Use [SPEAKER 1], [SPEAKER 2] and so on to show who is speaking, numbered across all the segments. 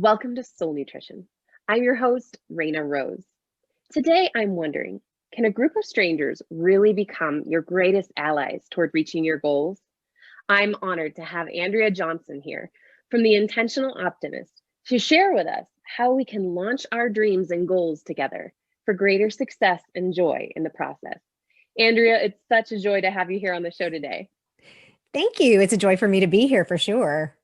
[SPEAKER 1] Welcome to Soul Nutrition. I'm your host, Reina Rose. Today, I'm wondering, can a group of strangers really become your greatest allies toward reaching your goals? I'm honored to have Andrea Johnson here from the Intentional Optimist to share with us how we can launch our dreams and goals together for greater success and joy in the process. Andrea, it's such a joy to have you here on the show today.
[SPEAKER 2] Thank you. It's a joy for me to be here for sure.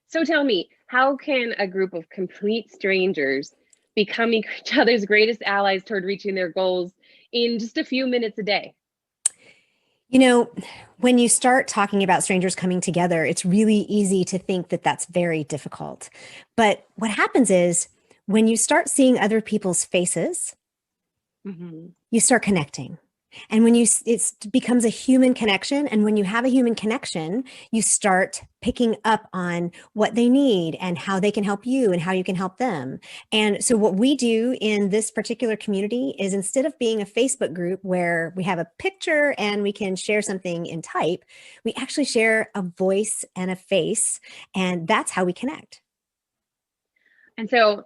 [SPEAKER 1] So tell me, how can a group of complete strangers become each other's greatest allies toward reaching their goals in just a few minutes a day?
[SPEAKER 2] You know, when you start talking about strangers coming together, it's really easy to think that that's very difficult. But what happens is when you start seeing other people's faces,
[SPEAKER 1] Mhm.
[SPEAKER 2] you start connecting. And when it becomes a human connection, and when you have a human connection, you start picking up on what they need and how they can help you and how you can help them. And so what we do in this particular community is, instead of being a Facebook group where we have a picture and we can share something in type, we actually share a voice and a face, and that's how we connect.
[SPEAKER 1] And so,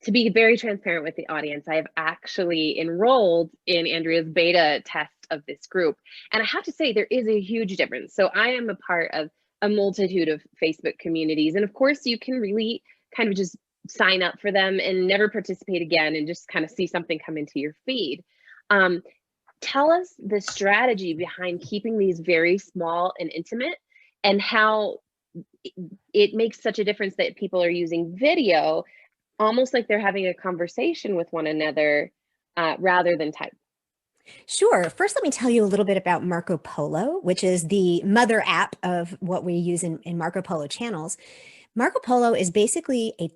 [SPEAKER 1] to be very transparent with the audience, I have actually enrolled in Andrea's beta test of this group. And I have to say, there is a huge difference. So, I am a part of a multitude of Facebook communities. And of course, you can really kind of just sign up for them and never participate again and just kind of see something come into your feed. Um, Tell us the strategy behind keeping these very small and intimate, and how it makes such a difference that people are using video almost like they're having a conversation with one another rather than type.
[SPEAKER 2] Sure. First, let me tell you a little bit about Marco Polo, which is the mother app of what we use in Marco Polo channels. Marco Polo is basically a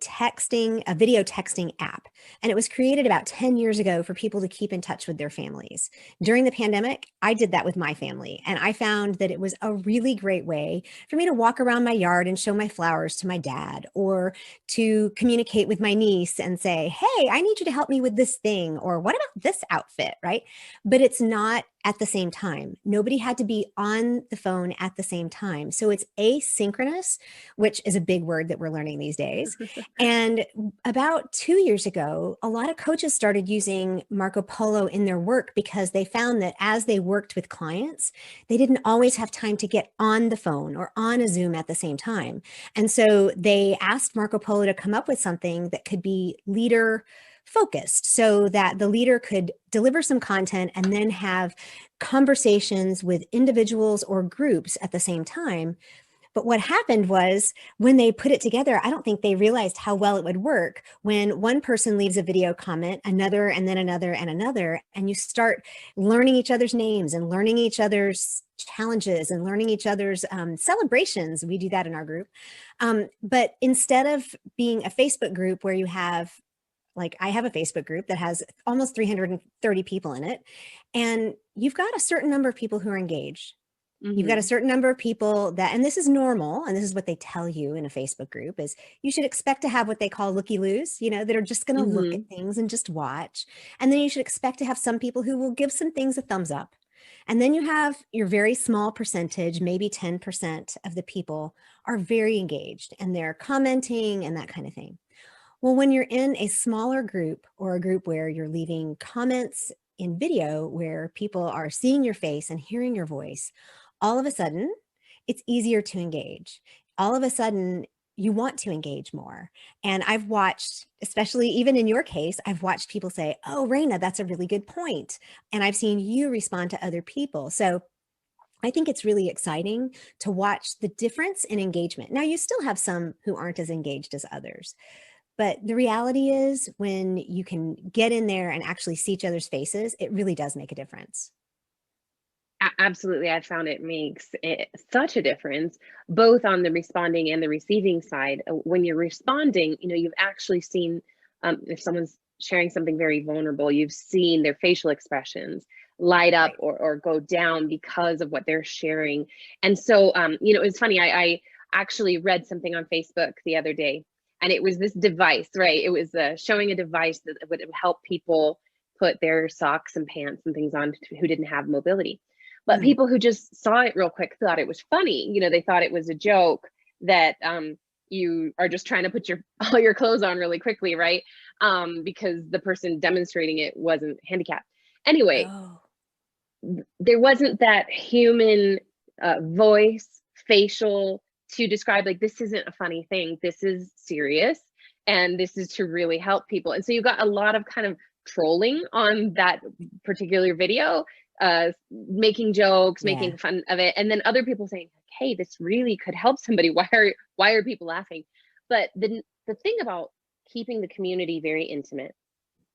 [SPEAKER 2] video texting app, and it was created about 10 years ago for people to keep in touch with their families. During the pandemic, I did that with my family, and I found that it was a really great way for me to walk around my yard and show my flowers to my dad, or to communicate with my niece and say, "Hey, I need you to help me with this thing," or "What about this outfit?" Right? But it's not at the same time. Nobody had to be on the phone at the same time. So it's asynchronous, which is a big word that we're learning these days. And about 2 years ago, a lot of coaches started using Marco Polo in their work because they found that as they worked with clients, they didn't always have time to get on the phone or on a Zoom at the same time. And so they asked Marco Polo to come up with something that could be leader focused, so that the leader could deliver some content and then have conversations with individuals or groups at the same time. But what happened was, when they put it together, I don't think they realized how well it would work. When one person leaves a video comment, another, and then another, and another, and you start learning each other's names and learning each other's challenges and learning each other's celebrations. We do that in our group. But instead of being a Facebook group where you have, like, I have a Facebook group that has almost 330 people in it, and you've got a certain number of people who are engaged. You've got a
[SPEAKER 1] Hmm.
[SPEAKER 2] certain number of people that, and this is normal, and this is what they tell you in a Facebook group, is you should expect to have what they call looky-loos, that are just going to look
[SPEAKER 1] Hmm.
[SPEAKER 2] at things and just watch. And then you should expect to have some people who will give some things a thumbs up. And then you have your very small percentage, maybe 10% of the people are very engaged and they're commenting and that kind of thing. Well, when you're in a smaller group, or a group where you're leaving comments in video where people are seeing your face and hearing your voice, all of a sudden it's easier to engage. All of a sudden you want to engage more. And I've watched, especially even in your case, I've watched people say, "Oh, Reina, that's a really good point." And I've seen you respond to other people. So I think it's really exciting to watch the difference in engagement. Now, you still have some who aren't as engaged as others, but the reality is, when you can get in there and actually see each other's faces, it really does make a difference.
[SPEAKER 1] Absolutely. I found it makes such a difference, both on the responding and the receiving side. When you're responding, you've actually seen, if someone's sharing something very vulnerable, you've seen their facial expressions light up
[SPEAKER 2] Right.
[SPEAKER 1] or go down because of what they're sharing. And so, it's funny. I actually read something on Facebook the other day, and it was this device, right? It was showing a device that would help people put their socks and pants and things on who didn't have mobility. But
[SPEAKER 2] Mm.
[SPEAKER 1] people who just saw it real quick thought it was funny. They thought it was a joke that you are just trying to put all your clothes on really quickly, right? Because the person demonstrating it wasn't handicapped. Anyway,
[SPEAKER 2] Oh,
[SPEAKER 1] there wasn't that human voice, facial, to describe like, this isn't a funny thing, this is serious, and this is to really help people. And so you got a lot of kind of trolling on that particular video, making jokes,
[SPEAKER 2] yeah.
[SPEAKER 1] making fun of it, and then other people saying, hey, this really could help somebody. Why are people laughing? But the thing about keeping the community very intimate,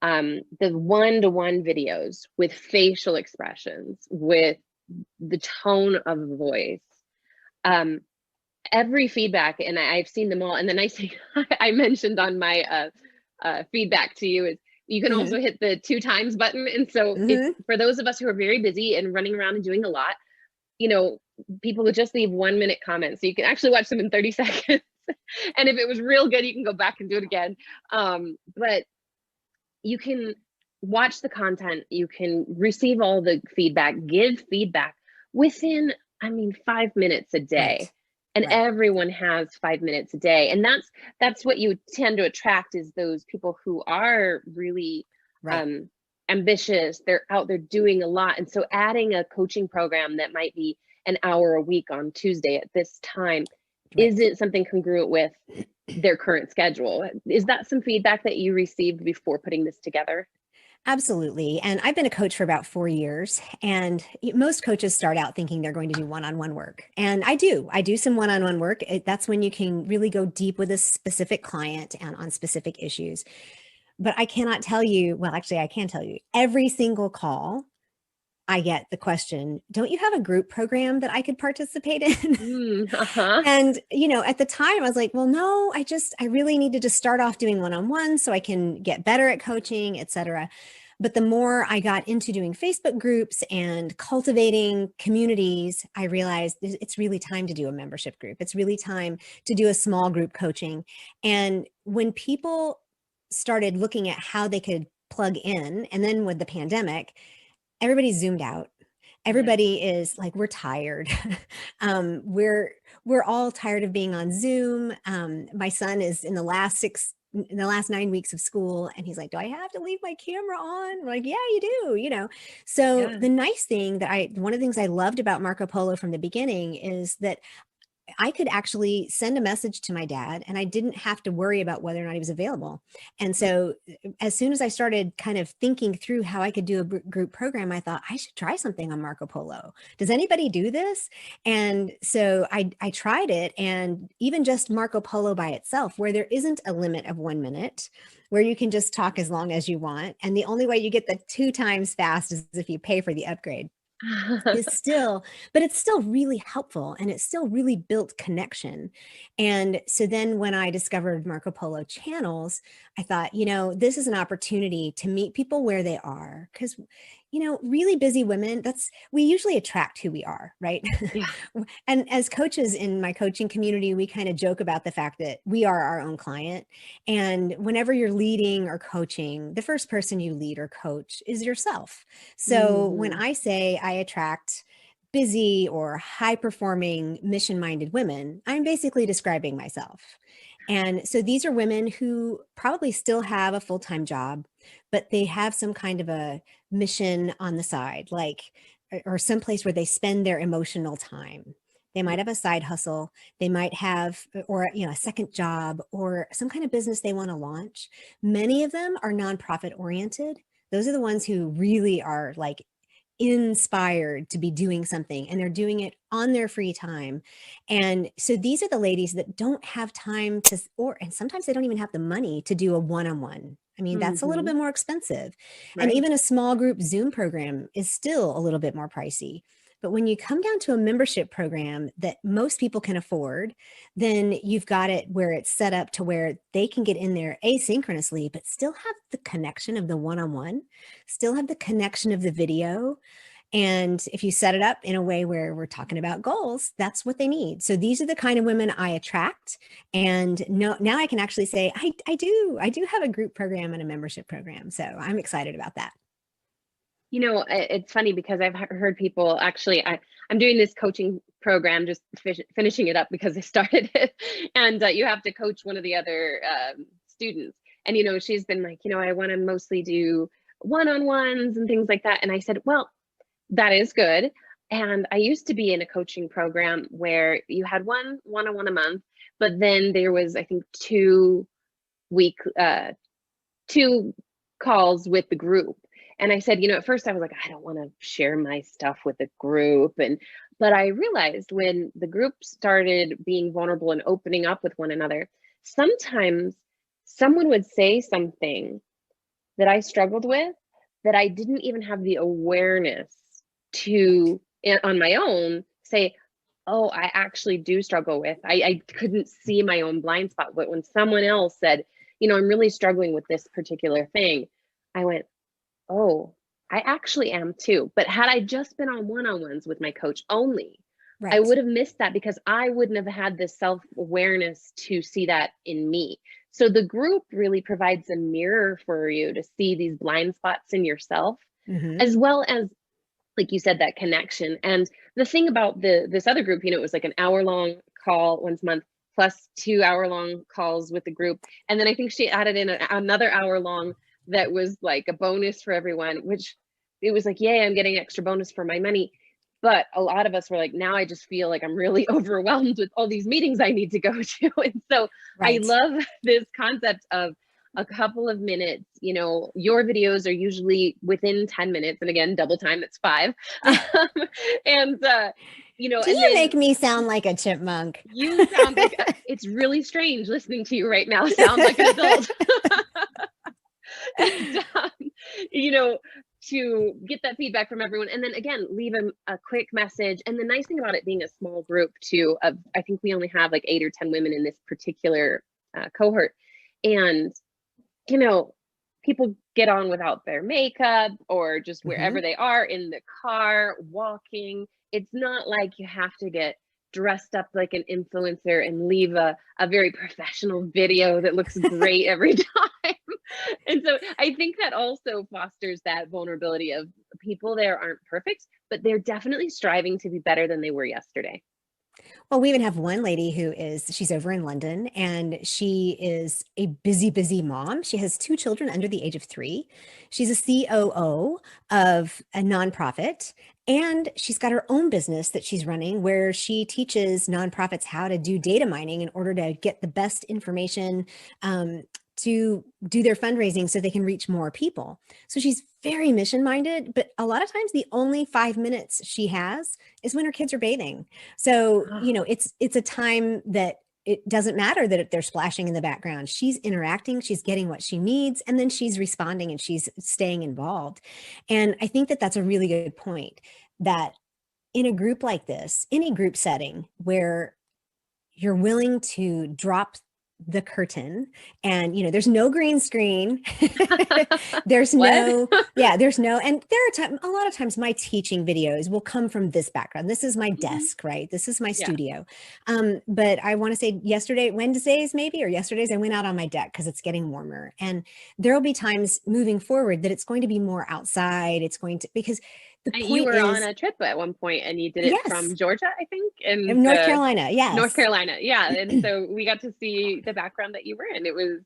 [SPEAKER 1] the one-to-one videos with facial expressions, with the tone of the voice, um, every feedback, and I've seen them all. And the nice thing I mentioned on my feedback to you is you can
[SPEAKER 2] Hmm.
[SPEAKER 1] also hit the 2 times button. And so if
[SPEAKER 2] Hmm.
[SPEAKER 1] for those of us who are very busy and running around and doing a lot, you know, people would just leave 1 minute comments. So you can actually watch them in 30 seconds. And if it was real good, you can go back and do it again. But you can watch the content, you can receive all the feedback, give feedback within, I mean, 5 minutes a day.
[SPEAKER 2] Right.
[SPEAKER 1] And
[SPEAKER 2] Right.
[SPEAKER 1] everyone has 5 minutes a day. And that's what you tend to attract, is those people who are really
[SPEAKER 2] Right.
[SPEAKER 1] um, ambitious. They're out there doing a lot. And so adding a coaching program that might be an hour a week on Tuesday at this time
[SPEAKER 2] Right.
[SPEAKER 1] isn't something congruent with their current schedule. Is that some feedback that you received before putting this together?
[SPEAKER 2] Absolutely. And I've been a coach for about 4 years. And most coaches start out thinking they're going to do one on one work. And I do. I do some one on one work. That's when you can really go deep with a specific client and on specific issues. But I cannot tell you, well, actually, I can tell you every single call I get the question, don't you have a group program that I could participate in?
[SPEAKER 1] Uh-huh.
[SPEAKER 2] And, at the time I was like, well, no, I really need to just start off doing one-on-one so I can get better at coaching, et cetera. But the more I got into doing Facebook groups and cultivating communities, I realized it's really time to do a membership group. It's really time to do a small group coaching. And when people started looking at how they could plug in, and then with the pandemic, everybody zoomed out.
[SPEAKER 1] Yes.
[SPEAKER 2] Everybody is like, we're tired. We're all tired of being on Zoom. My son is in the last 9 weeks of school, and he's like, do I have to leave my camera on? I'm like, yeah, you do. So
[SPEAKER 1] Yeah.
[SPEAKER 2] the nice thing one of the things I loved about Marco Polo from the beginning is that I could actually send a message to my dad and I didn't have to worry about whether or not he was available. And so as soon as I started kind of thinking through how I could do a group program, I thought I should try something on Marco Polo. Does anybody do this? And so I tried it, and even just Marco Polo by itself, where there isn't a limit of 1 minute, where you can just talk as long as you want. And the only way you get the 2 times fast is if you pay for the upgrade is still, but it's still really helpful, and it still really built connection. And so then when I discovered Marco Polo channels, I thought, this is an opportunity to meet people where they are. Because, really busy women, we usually attract who we are, right?
[SPEAKER 1] Yeah.
[SPEAKER 2] And as coaches in my coaching community, we kind of joke about the fact that we are our own client. And whenever you're leading or coaching, the first person you lead or coach is yourself. So when
[SPEAKER 1] Hmm.
[SPEAKER 2] I say I attract busy or high performing mission minded women, I'm basically describing myself. And so these are women who probably still have a full time job, but they have some kind of a mission on the side, like, or some place where they spend their emotional time. They might have a side hustle. They might have, or, a second job or some kind of business they want to launch. Many of them are nonprofit oriented. Those are the ones who really are like inspired to be doing something, and they're doing it on their free time. And so these are the ladies that don't have time to, and sometimes they don't even have the money to do a one-on-one. I mean, that's a little
[SPEAKER 1] Hmm.
[SPEAKER 2] bit more expensive. And
[SPEAKER 1] Right.
[SPEAKER 2] even a small group Zoom program is still a little bit more pricey. But when you come down to a membership program that most people can afford, then you've got it where it's set up to where they can get in there asynchronously, but still have the connection of the one-on-one, still have the connection of the video. And if you set it up in a way where we're talking about goals, that's what they need. So these are the kind of women I attract. And no, now I can actually say, I do have a group program and a membership program. So I'm excited about that.
[SPEAKER 1] It's funny because I've heard people actually, I'm doing this coaching program, just finishing it up because I started it. And you have to coach one of the other students. And, she's been like, I want to mostly do one-on-ones and things like that. And I said, well, that is good. And I used to be in a coaching program where you had one-on-one a month, but then there was, I think, week, two calls with the group. And I said, at first I was like, I don't want to share my stuff with the group. But I realized when the group started being vulnerable and opening up with one another, sometimes someone would say something that I struggled with that I didn't even have the awareness to, on my own, say, oh, I actually do struggle with. I couldn't see my own blind spot. But when someone else said, I'm really struggling with this particular thing, I went, oh, I actually am too. But had I just been on one-on-ones with my coach only, I would have missed that because I wouldn't have had the self-awareness to see that in me. So the group really provides a mirror for you to see these blind spots in yourself, as well as, like you said, that connection. And the thing about this other group, it was like an hour-long call once a month, plus 2-hour-long calls with the group. And then I think she added in another hour-long that was like a bonus for everyone, which it was like, yay, I'm getting extra bonus for my money. But a lot of us were like, now I just feel like I'm really overwhelmed with all these meetings I need to go to. And so I love this concept of a couple of minutes. Your videos are usually within 10 minutes. And again, double time, it's 5. And,
[SPEAKER 2] Do you make me sound like a chipmunk?
[SPEAKER 1] You sound like, it's really strange listening to you right now. Sound like an adult. And, to get that feedback from everyone. And then again, leave a quick message. And the nice thing about it being a small group too, I think we only have like 8 or 10 women in this particular cohort. And, people get on without their makeup or just wherever they are, in the car, walking. It's not like you have to get dressed up like an influencer and leave a very professional video that looks great every time. And so I think that also fosters that vulnerability of people there aren't perfect, but they're definitely striving to be better than they were yesterday.
[SPEAKER 2] Well, we even have one lady she's over in London, and she is a busy, busy mom. She has 2 children under the age of 3. She's a COO of a nonprofit, and she's got her own business that she's running where she teaches nonprofits how to do data mining in order to get the best information to do their fundraising so they can reach more people. So she's very mission minded, but a lot of times the only 5 minutes she has is when her kids are bathing. So, it's a time that it doesn't matter that they're splashing in the background. She's interacting, she's getting what she needs, and then she's responding and she's staying involved. And I think that that's a really good point, that in a group like this, any group setting where you're willing to drop the curtain and there's no green screen. There's no and there are a lot of times my teaching videos will come from this background. This is my desk, right? This is my studio. But I want to say Wednesdays I went out on my deck because it's getting warmer, and there'll be times moving forward that it's going to be more outside. Because
[SPEAKER 1] you were on a trip at one point and you did it from Georgia, I think,
[SPEAKER 2] in North Carolina. Yes.
[SPEAKER 1] North Carolina. Yeah. And so we got to see the background that you were in. It was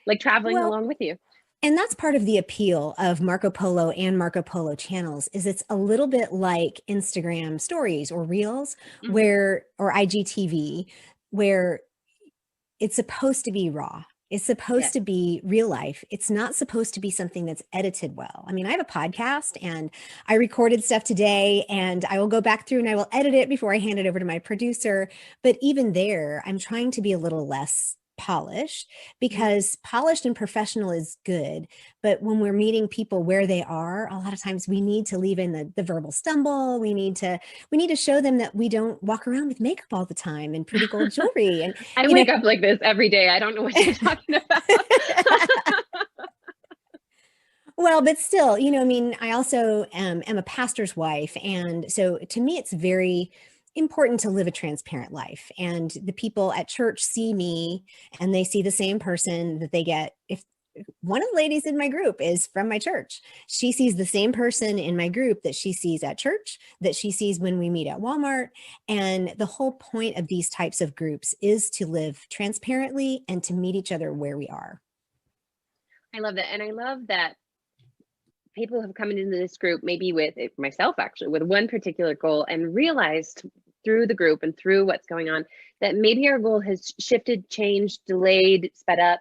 [SPEAKER 1] like traveling along with you.
[SPEAKER 2] And that's part of the appeal of Marco Polo and Marco Polo channels, is it's a little bit like Instagram stories or reels or IGTV, where it's supposed to be raw. It's supposed to be real life. It's not supposed to be something that's edited well. I mean, I have a podcast and I recorded stuff today, and I will go back through and I will edit it before I hand it over to my producer. But even there, I'm trying to be a little less polished, because polished and professional is good. But when we're meeting people where they are, a lot of times we need to leave in the verbal stumble. We need to show them that we don't walk around with makeup all the time and pretty gold jewelry. And
[SPEAKER 1] I wake up like this every day. I don't know what you're talking about.
[SPEAKER 2] Well, but still, I also am a pastor's wife. And so to me, it's very important to live a transparent life, and the people at church see me and they see the same person that they get one of the ladies in my group is from my church. She sees the same person in my group that she sees at church, that she sees when we meet at Walmart. And the whole point of these types of groups is to live transparently and to meet each other where we are.
[SPEAKER 1] I love that. And I love that people have come into this group, maybe with myself actually, with one particular goal, and realized through the group and through what's going on that maybe our goal has shifted, changed, delayed, sped up.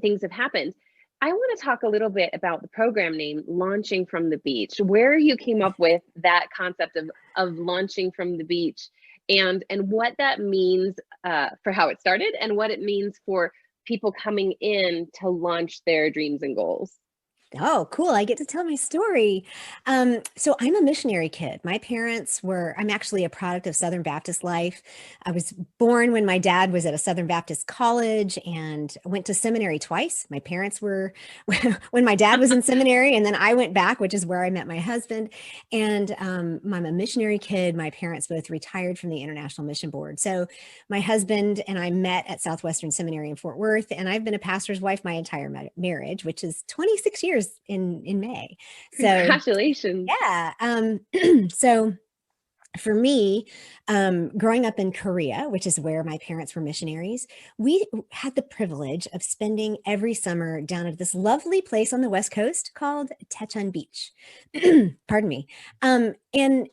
[SPEAKER 1] Things have happened. I want to talk a little bit about the program name, Launching from the Beach, where you came up with that concept of launching from the beach, and what that means for how it started, and what it means for people coming in to launch their dreams and goals.
[SPEAKER 2] Oh, cool. I get to tell my story. So I'm a missionary kid. My parents were, I'm actually a product of Southern Baptist life. I was born when my dad was at a Southern Baptist college and went to seminary twice. My parents were, when my dad was in seminary, and then I went back, which is where I met my husband. And I'm a missionary kid. My parents both retired from the International Mission Board. So my husband and I met at Southwestern Seminary in Fort Worth, and I've been a pastor's wife my entire marriage, which is 26 years in May. So
[SPEAKER 1] Congratulations.
[SPEAKER 2] yeah. So for me, growing up in Korea, which is where my parents were missionaries, we had the privilege of spending every summer down at this lovely place on the West Coast called Taechon Beach. Pardon me. And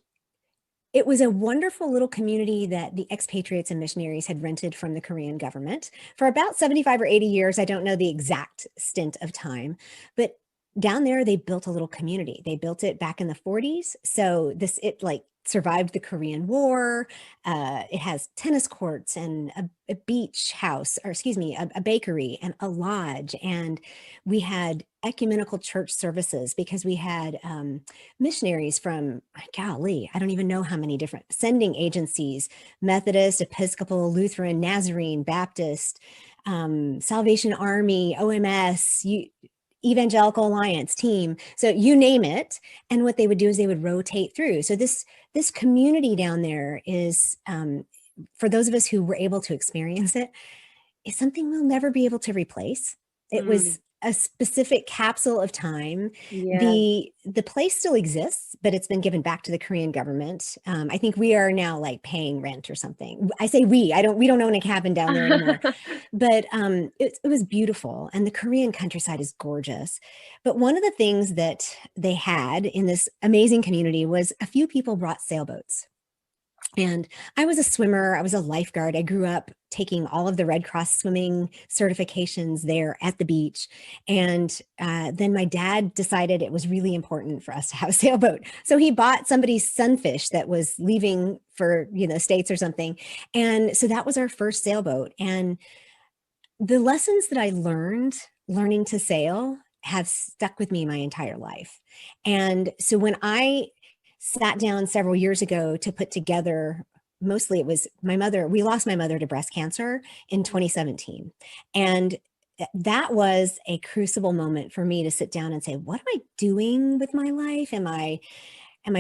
[SPEAKER 2] it was a wonderful little community that the expatriates and missionaries had rented from the Korean government for about 75 or 80 years. I don't know the exact stint of time, but down there, they built a little community. They built it back in the 40s. So it like survived the Korean War. It has tennis courts and a beach house, or excuse me, a bakery and a lodge. And we had ecumenical church services because we had missionaries from, golly, I don't even know how many different sending agencies: Methodist, Episcopal, Lutheran, Nazarene, Baptist, Salvation Army, OMS, Evangelical Alliance team. So you name it. And what they would do is they would rotate through. So this community down there is, for those of us who were able to experience it, is something we'll never be able to replace. It was a specific capsule of time.
[SPEAKER 1] Yeah.
[SPEAKER 2] The place still exists, but it's been given back to the Korean government. I think we are now like paying rent or something. I say we don't own a cabin down there anymore. But it was beautiful, and the Korean countryside is gorgeous. But one of the things that they had in this amazing community was a few people brought sailboats. And I was a swimmer. I was a lifeguard. I grew up taking all of the Red Cross swimming certifications there at the beach. And then my dad decided it was really important for us to have a sailboat. So he bought somebody's sunfish that was leaving for, States or something. And so that was our first sailboat. And the lessons that I learned learning to sail have stuck with me my entire life. And so when I sat down several years ago to put together, mostly it was my mother, we lost my mother to breast cancer in 2017. And that was a crucible moment for me to sit down and say, what am I doing with my life? Am I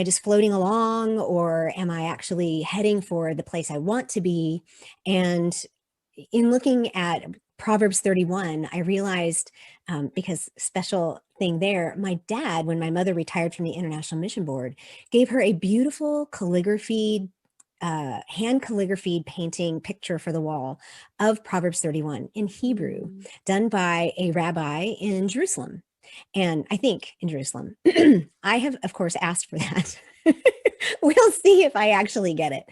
[SPEAKER 2] just floating along, or am I actually heading for the place I want to be? And in looking at Proverbs 31, I realized, because special thing there, my dad, when my mother retired from the International Mission Board, gave her a beautiful calligraphy, hand calligraphied painting picture for the wall of Proverbs 31 in Hebrew, done by a rabbi in Jerusalem. And I think in Jerusalem. I have, of course, asked for that. We'll see if I actually get it.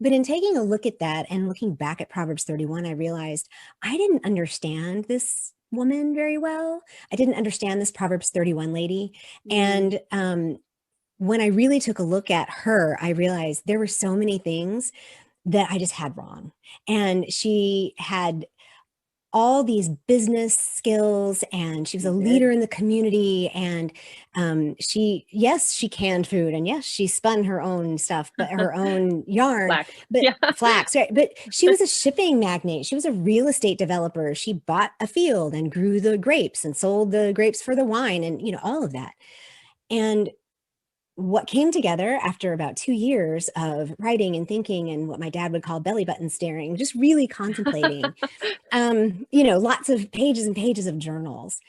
[SPEAKER 2] But in taking a look at that and looking back at Proverbs 31, I realized I didn't understand this woman very well. I didn't understand this Proverbs 31 lady. And when I really took a look at her, I realized there were so many things that I just had wrong. And she had all these business skills, and she was a leader in the community. And she canned food, and yes, she spun her own stuff, but her own yarn, flax, right? But she was a shipping magnate. She was a real estate developer. She bought a field and grew the grapes and sold the grapes for the wine, and all of that. And what came together after about 2 years of writing and thinking and what my dad would call belly button staring, just really contemplating, lots of pages and pages of journals,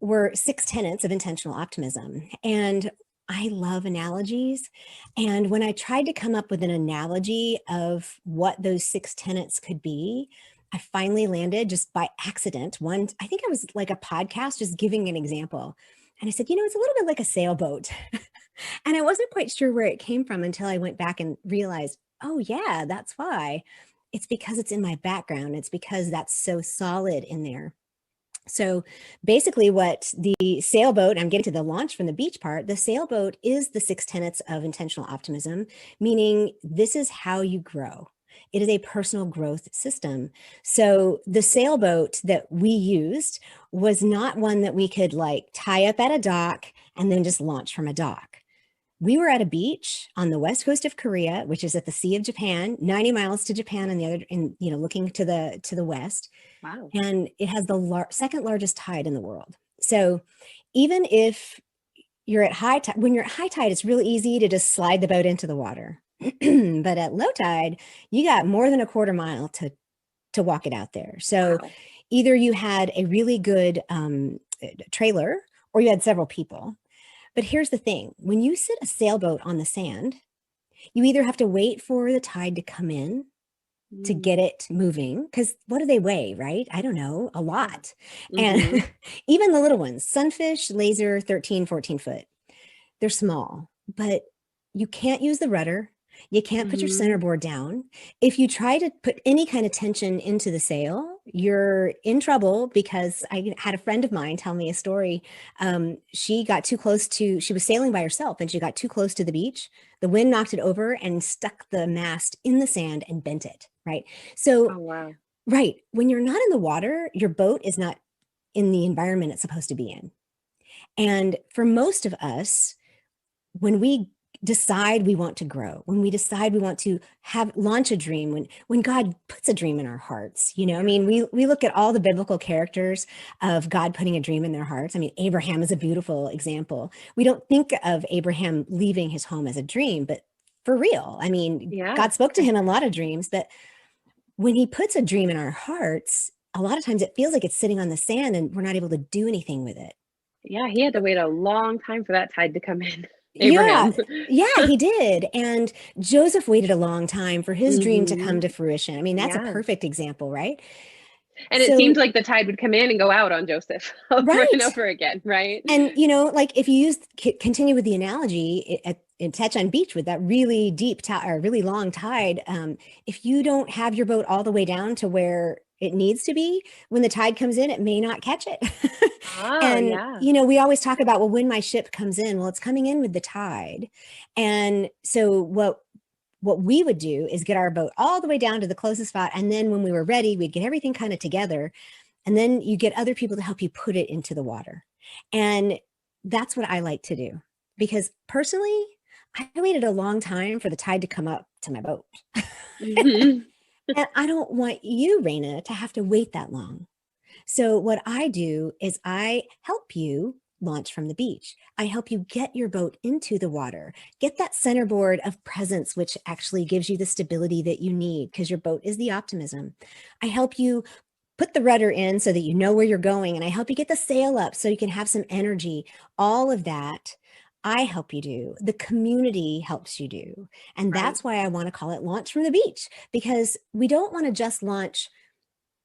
[SPEAKER 2] were 6 tenets of intentional optimism. And I love analogies. And when I tried to come up with an analogy of what those 6 tenets could be, I finally landed just by accident. I think I was like a podcast just giving an example. And I said, it's a little bit like a sailboat. And I wasn't quite sure where it came from until I went back and realized, oh, yeah, that's why. It's because it's in my background. It's because that's so solid in there. So basically what the sailboat, I'm getting to the launch from the beach part, the sailboat is the 6 tenets of intentional optimism, meaning this is how you grow. It is a personal growth system. So the sailboat that we used was not one that we could like tie up at a dock and then just launch from a dock. We were at a beach on the west coast of Korea, which is at the Sea of Japan, 90 miles to Japan on the other, looking to the west.
[SPEAKER 1] Wow.
[SPEAKER 2] And it has the second largest tide in the world. So even if you're at high tide, when you're at high tide, it's really easy to just slide the boat into the water. But at low tide, you got more than a quarter mile to walk it out there. So
[SPEAKER 1] Wow.
[SPEAKER 2] either you had a really good trailer or you had several people. But here's the thing, when you sit a sailboat on the sand, you either have to wait for the tide to come in to get it moving, because what do they weigh, right? I don't know, a lot.
[SPEAKER 1] Mm-hmm.
[SPEAKER 2] And even the little ones, sunfish, laser, 13, 14 foot, they're small, but you can't use the rudder. You can't put your centerboard down. If you try to put any kind of tension into the sail, you're in trouble, because I had a friend of mine tell me a story. She was sailing by herself and she got too close to the beach. The wind knocked it over and stuck the mast in the sand and bent it, right? So,
[SPEAKER 1] Oh, wow.
[SPEAKER 2] right, when you're not in the water, your boat is not in the environment it's supposed to be in. And for most of us, when we decide we want to grow, when we decide we want to launch a dream, when God puts a dream in our hearts, I mean, we look at all the biblical characters of God putting a dream in their hearts. I mean, Abraham is a beautiful example. We don't think of Abraham leaving his home as a dream, but for real, I mean, God spoke to him in a lot of dreams, but when he puts a dream in our hearts, a lot of times it feels like it's sitting on the sand and we're not able to do anything with it.
[SPEAKER 1] Yeah, he had to wait a long time for that tide to come in.
[SPEAKER 2] Yeah,
[SPEAKER 1] Abraham.
[SPEAKER 2] yeah, he did. And Joseph waited a long time for his dream to come to fruition. I mean, that's a
[SPEAKER 1] Yeah.
[SPEAKER 2] perfect example, right?
[SPEAKER 1] And it
[SPEAKER 2] So,
[SPEAKER 1] seemed like the tide would come in and go out on Joseph over and
[SPEAKER 2] right.
[SPEAKER 1] over again, right?
[SPEAKER 2] And, like if you continue with the analogy in Teton Beach with that really deep or really long tide, if you don't have your boat all the way down to where it needs to be, when the tide comes in, it may not catch it.
[SPEAKER 1] Oh,
[SPEAKER 2] And,
[SPEAKER 1] yeah.
[SPEAKER 2] we always talk about, well, when my ship comes in, well, it's coming in with the tide. And so what we would do is get our boat all the way down to the closest spot. And then when we were ready, we'd get everything kind of together. And then you get other people to help you put it into the water. And that's what I like to do, because personally, I waited a long time for the tide to come up to my boat.
[SPEAKER 1] Mm-hmm.
[SPEAKER 2] And I don't want you, Reina, to have to wait that long. So what I do is I help you launch from the beach. I help you get your boat into the water, get that centerboard of presence, which actually gives you the stability that you need, because your boat is the optimism. I help you put the rudder in so that you know where you're going, and I help you get the sail up so you can have some energy. All of that I help you do. The community helps you do. And
[SPEAKER 1] Right.
[SPEAKER 2] that's why I want to call it Launch from the Beach, because we don't want to just launch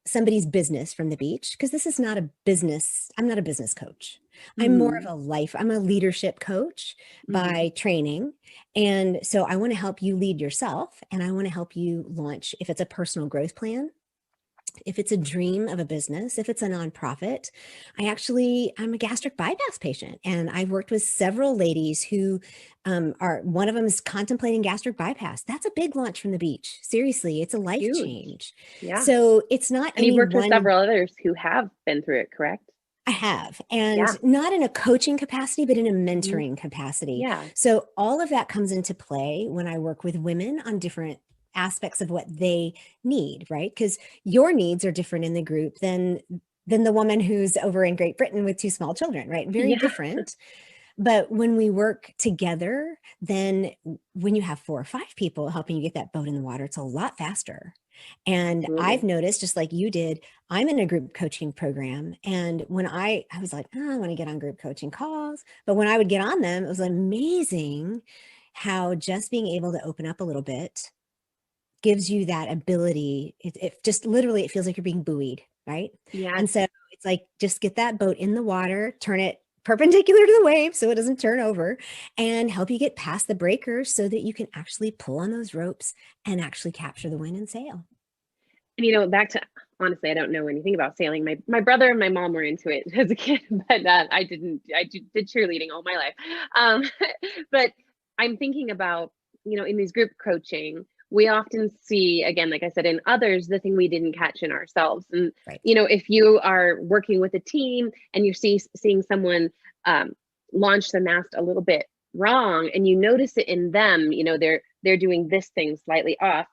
[SPEAKER 2] somebody's business from the beach, because this is not a business. I'm not a business coach. I'm more of I'm a leadership coach by training. And so I want to help you lead yourself, and I want to help you launch, if it's a personal growth plan, if it's a dream of a business, if it's a nonprofit. I'm a gastric bypass patient, and I've worked with several ladies who one of them is contemplating gastric bypass. That's a big launch from the beach. Seriously, it's a life
[SPEAKER 1] Huge.
[SPEAKER 2] change.
[SPEAKER 1] Yeah.
[SPEAKER 2] So it's not
[SPEAKER 1] And you've
[SPEAKER 2] any
[SPEAKER 1] worked with
[SPEAKER 2] one.
[SPEAKER 1] several others who have been through it, correct?
[SPEAKER 2] I have, and
[SPEAKER 1] Yeah.
[SPEAKER 2] not in a coaching capacity, but in a mentoring capacity.
[SPEAKER 1] Yeah.
[SPEAKER 2] So all of that comes into play when I work with women on different aspects of what they need, right? Because your needs are different in the group than the woman who's over in Great Britain with 2 small children, right? Very
[SPEAKER 1] Yeah.
[SPEAKER 2] different. But when we work together, then when you have 4 or 5 people helping you get that boat in the water, it's a lot faster. And I've
[SPEAKER 1] Absolutely.
[SPEAKER 2] noticed, just like you did, I'm in a group coaching program. And when I was like, oh, I want to get on group coaching calls. But when I would get on them, it was amazing how just being able to open up a little bit gives you that ability. It just literally, it feels like you're being buoyed, right?
[SPEAKER 1] Yes.
[SPEAKER 2] And so it's like, just get that boat in the water, turn it perpendicular to the wave so it doesn't turn over, and help you get past the breakers so that you can actually pull on those ropes and actually capture the wind and sail.
[SPEAKER 1] And back to, honestly, I don't know anything about sailing. My brother and my mom were into it as a kid, but I didn't. Did cheerleading all my life. Um, but I'm thinking about, in these group coaching, we often see, again, like I said, in others, the thing we didn't catch in ourselves. And,
[SPEAKER 2] Right.
[SPEAKER 1] if you are working with a team and you're seeing someone um, launch the mast a little bit wrong, and you notice it in them, they're doing this thing slightly off.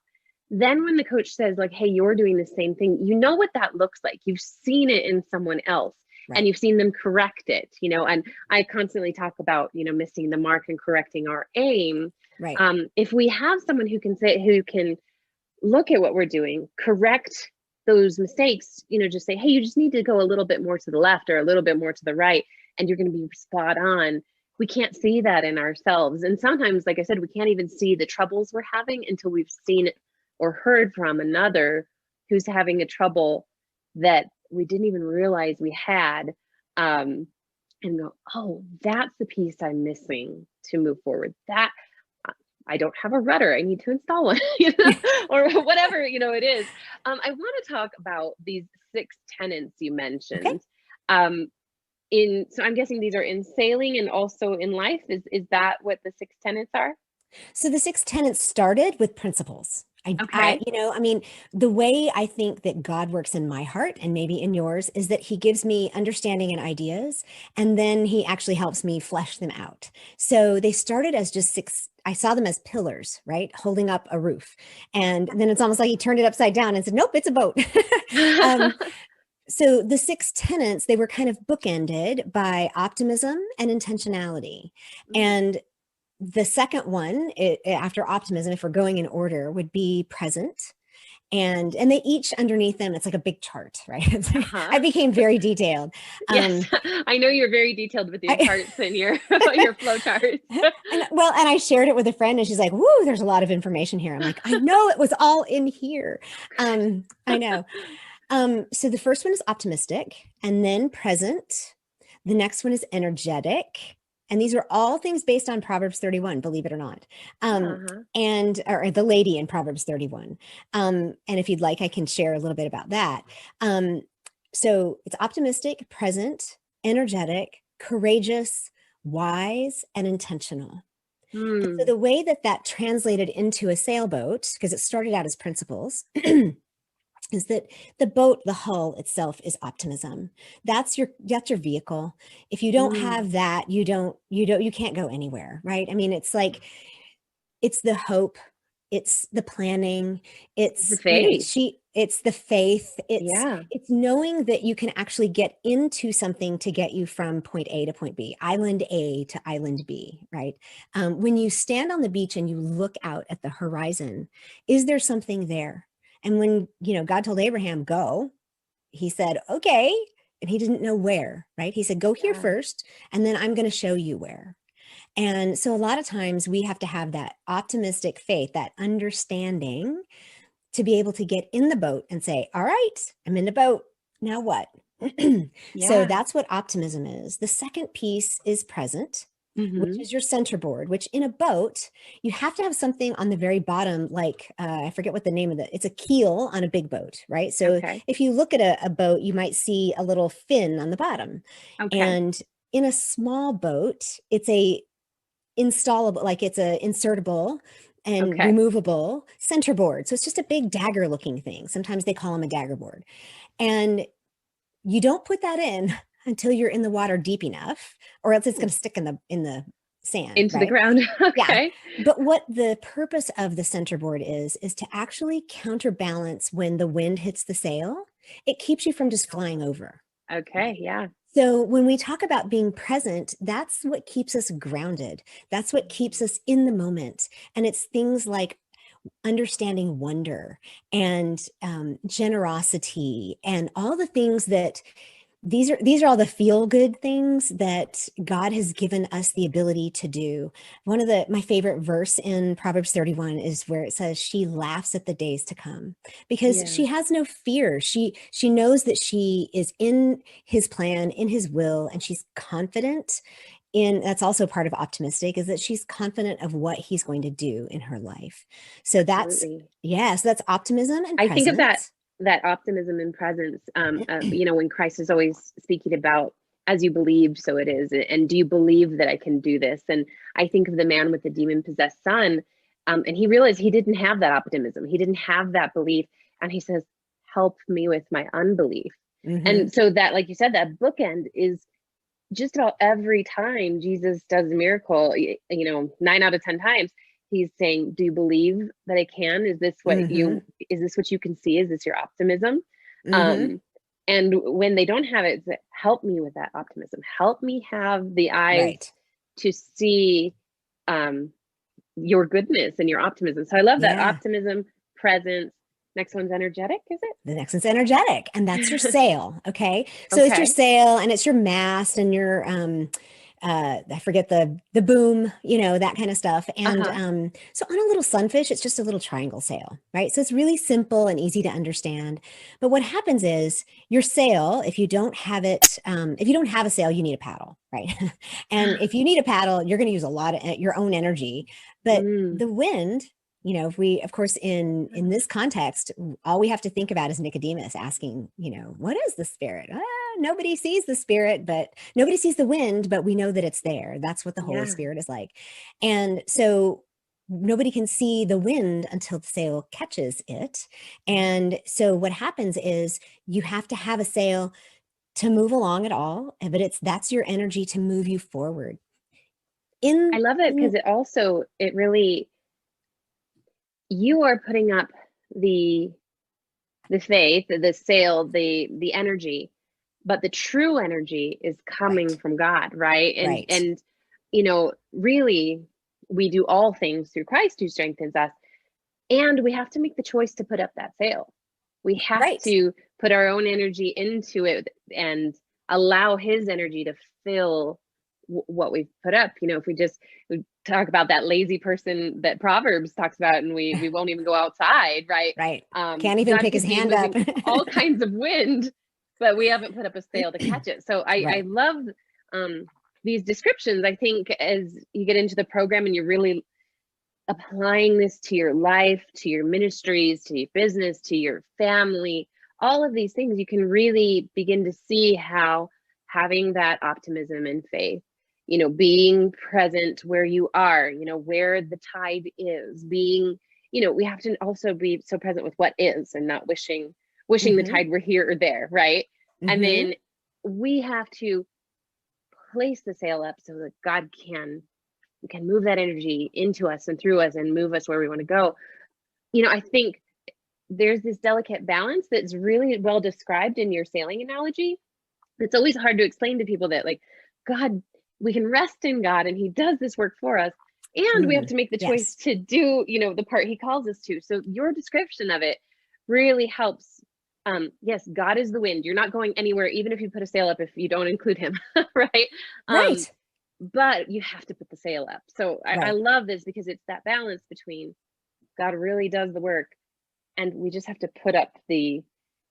[SPEAKER 1] Then when the coach says, like, hey, you're doing the same thing, you know what that looks like. You've seen it in someone else, and
[SPEAKER 2] Right.
[SPEAKER 1] you've seen them correct it, and I constantly talk about, missing the mark and correcting our aim.
[SPEAKER 2] Right.
[SPEAKER 1] If we have someone who can look at what we're doing, correct those mistakes, just say, hey, you just need to go a little bit more to the left or a little bit more to the right, and you're going to be spot on. We can't see that in ourselves. And sometimes, like I said, we can't even see the troubles we're having until we've seen or heard from another who's having a trouble that we didn't even realize we had. And go, oh, that's the piece I'm missing to move forward. That I don't have a rudder. I need to install one, or whatever, it is. I want to talk about these 6 tenets you
[SPEAKER 2] Okay.
[SPEAKER 1] mentioned. So I'm guessing these are in sailing and also in life. Is that what the 6 tenets are?
[SPEAKER 2] So the 6 tenets started with principles.
[SPEAKER 1] Okay.
[SPEAKER 2] I mean, the way I think that God works in my heart and maybe in yours is that he gives me understanding and ideas, and then he actually helps me flesh them out. So they started as just 6, I saw them as pillars, right? Holding up a roof. And then it's almost like he turned it upside down and said, nope, it's a boat. um, so the 6 tenets, they were kind of bookended by optimism and intentionality. And the second one, after optimism, if we're going in order, would be present. And they each underneath them, it's like a big chart, right?
[SPEAKER 1] Uh-huh.
[SPEAKER 2] I became very detailed.
[SPEAKER 1] Yes, I know you're very detailed with your
[SPEAKER 2] I,
[SPEAKER 1] charts and your your flow charts.
[SPEAKER 2] and I shared it with a friend, and she's like, "Woo, there's a lot of information here." I'm like, "I know it was all in here." I know. So the first one is optimistic, and then present. The next one is energetic. And these are all things based on Proverbs 31, believe it or not.
[SPEAKER 1] Uh-huh.
[SPEAKER 2] Or the lady in Proverbs 31. And if you'd like, I can share a little bit about that. So it's optimistic, present, energetic, courageous, wise, and intentional. And so
[SPEAKER 1] Hmm.
[SPEAKER 2] the way that translated into a sailboat, because it started out as principles, is that the boat, the hull itself is optimism. That's your vehicle. If you don't
[SPEAKER 1] Hmm.
[SPEAKER 2] have that, you can't go anywhere, right? I mean, it's like, it's the hope, it's the planning,
[SPEAKER 1] The
[SPEAKER 2] it's,
[SPEAKER 1] faith.
[SPEAKER 2] it's the faith,
[SPEAKER 1] Yeah.
[SPEAKER 2] it's knowing that you can actually get into something to get you from point A to point B, island A to island B, right? When you stand on the beach and you look out at the horizon, is there something there? And when, God told Abraham, go, he said, okay. And he didn't know where, right? He said, go here
[SPEAKER 1] Yeah.
[SPEAKER 2] first, and then I'm going to show you where. And so a lot of times we have to have that optimistic faith, that understanding, to be able to get in the boat and say, all right, I'm in the boat. Now what? So
[SPEAKER 1] Yeah.
[SPEAKER 2] that's what optimism is. The second piece is present, which
[SPEAKER 1] Hmm.
[SPEAKER 2] is your centerboard, which in a boat, you have to have something on the very bottom, like I forget what the name of it's a keel on a big boat, right? So
[SPEAKER 1] Okay.
[SPEAKER 2] if you look at a boat, you might see a little fin on the bottom.
[SPEAKER 1] Okay.
[SPEAKER 2] And in a small boat, it's a installable, like it's a insertable and
[SPEAKER 1] Okay.
[SPEAKER 2] removable centerboard. So it's just a big dagger looking thing. Sometimes they call them a dagger board. And you don't put that in until you're in the water deep enough, or else it's going to stick in the sand,
[SPEAKER 1] Into the
[SPEAKER 2] right?
[SPEAKER 1] ground.
[SPEAKER 2] Yeah.
[SPEAKER 1] Okay.
[SPEAKER 2] But what the purpose of the centerboard is to actually counterbalance when the wind hits the sail. It keeps you from just flying over.
[SPEAKER 1] Okay. Yeah.
[SPEAKER 2] So when we talk about being present, that's what keeps us grounded. That's what keeps us in the moment. And it's things like understanding wonder and generosity and all the things that these are all the feel good things that God has given us the ability to do. One of my favorite verse in Proverbs 31 is where it says she laughs at the days to come because
[SPEAKER 1] Yeah,
[SPEAKER 2] she has no fear. She knows that she is in his plan, in his will, and she's confident in that's also part of optimistic is that she's confident of what he's going to do in her life. So that's
[SPEAKER 1] absolutely.
[SPEAKER 2] yeah, so that's optimism and
[SPEAKER 1] I think of
[SPEAKER 2] presence.
[SPEAKER 1] that optimism and presence. When Christ is always speaking about, "As you believed, so it is," and "Do you believe that I can do this?" And I think of the man with the demon-possessed son, and he realized he didn't have that optimism. He didn't have that belief, and he says, "Help me with my unbelief."
[SPEAKER 2] Hmm.
[SPEAKER 1] And so that, like you said, that bookend is just about every time Jesus does a miracle, 9 out of 10 times, he's saying, "Do you believe that I can?
[SPEAKER 2] Hmm.
[SPEAKER 1] Is this what you can see? Is this your optimism?"
[SPEAKER 2] Hmm.
[SPEAKER 1] Um, and when they don't have it, it's, help me with that optimism. Help me have the eyes
[SPEAKER 2] Right.
[SPEAKER 1] to see um, your goodness and your optimism. So I love that
[SPEAKER 2] Yeah.
[SPEAKER 1] optimism, presence. Next one's energetic, is
[SPEAKER 2] The next one's energetic, and that's your
[SPEAKER 1] it?
[SPEAKER 2] sail. Okay. So it's your
[SPEAKER 1] Okay.
[SPEAKER 2] sail and it's your mast and your I forget the boom, that kind of stuff. And
[SPEAKER 1] Uh-huh.
[SPEAKER 2] so on a little sunfish, it's just a little triangle sail, right? So it's really simple and easy to understand. But what happens is your sail, if you don't have it, if you don't have a sail, you need a paddle, right? And if you need a paddle, you're going to use a lot of your own energy. But
[SPEAKER 1] Mm.
[SPEAKER 2] the wind, if we, of course, in this context, all we have to think about is Nicodemus asking, what is the spirit? Nobody sees the spirit, but nobody sees the wind, but we know that it's there. That's what the Holy
[SPEAKER 1] Yeah.
[SPEAKER 2] Spirit is like. And so nobody can see the wind until the sail catches it.
[SPEAKER 1] Yeah.
[SPEAKER 2] And so what happens is you have to have a sail to move along at all, but that's your energy to move you forward.
[SPEAKER 1] I
[SPEAKER 2] In
[SPEAKER 1] love it because
[SPEAKER 2] in
[SPEAKER 1] it really, you are putting up the faith, the sail, the energy, but the true energy is coming
[SPEAKER 2] right,
[SPEAKER 1] from God, right?
[SPEAKER 2] right,
[SPEAKER 1] Really, we do all things through Christ who strengthens us, and we have to make the choice to put up that sail. We have
[SPEAKER 2] right.
[SPEAKER 1] to put our own energy into it and allow his energy to fill what we've put up. If we talk about that lazy person that Proverbs talks about, and we won't even go outside, right?
[SPEAKER 2] Right. Can't even
[SPEAKER 1] God
[SPEAKER 2] pick his
[SPEAKER 1] could be
[SPEAKER 2] hand up.
[SPEAKER 1] moving all kinds of wind, but we haven't put up a sail to catch it. So I
[SPEAKER 2] Right.
[SPEAKER 1] love um, these descriptions. I think as you get into the program and you're really applying this to your life, to your ministries, to your business, to your family, all of these things, you can really begin to see how having that optimism and faith, being present where you are, where the tide is, we have to also be so present with what is and not wishing the
[SPEAKER 2] Hmm.
[SPEAKER 1] tide were here or there, right? And
[SPEAKER 2] Hmm.
[SPEAKER 1] then we have to place the sail up so that God can move that energy into us and through us and move us where we want to go. I think there's this delicate balance that's really well described in your sailing analogy. It's always hard to explain to people that, like, God, we can rest in God and he does this work for us. And we have
[SPEAKER 2] Mm.
[SPEAKER 1] to make the choice
[SPEAKER 2] Yes.
[SPEAKER 1] to do, the part he calls us to. So your description of it really helps. Yes, God is the wind. You're not going anywhere, even if you put a sail up, if you don't include him, right? Um,
[SPEAKER 2] Right.
[SPEAKER 1] but you have to put the sail up. So I
[SPEAKER 2] Right.
[SPEAKER 1] love this because it's that balance between God really does the work and we just have to put up the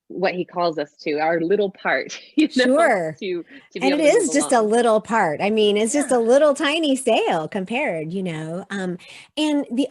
[SPEAKER 1] what he calls us to, our little part,
[SPEAKER 2] Sure.
[SPEAKER 1] to be
[SPEAKER 2] And it
[SPEAKER 1] able to move
[SPEAKER 2] is just a
[SPEAKER 1] along.
[SPEAKER 2] little part. I mean, it's just a
[SPEAKER 1] Yeah.
[SPEAKER 2] little tiny sail compared, And the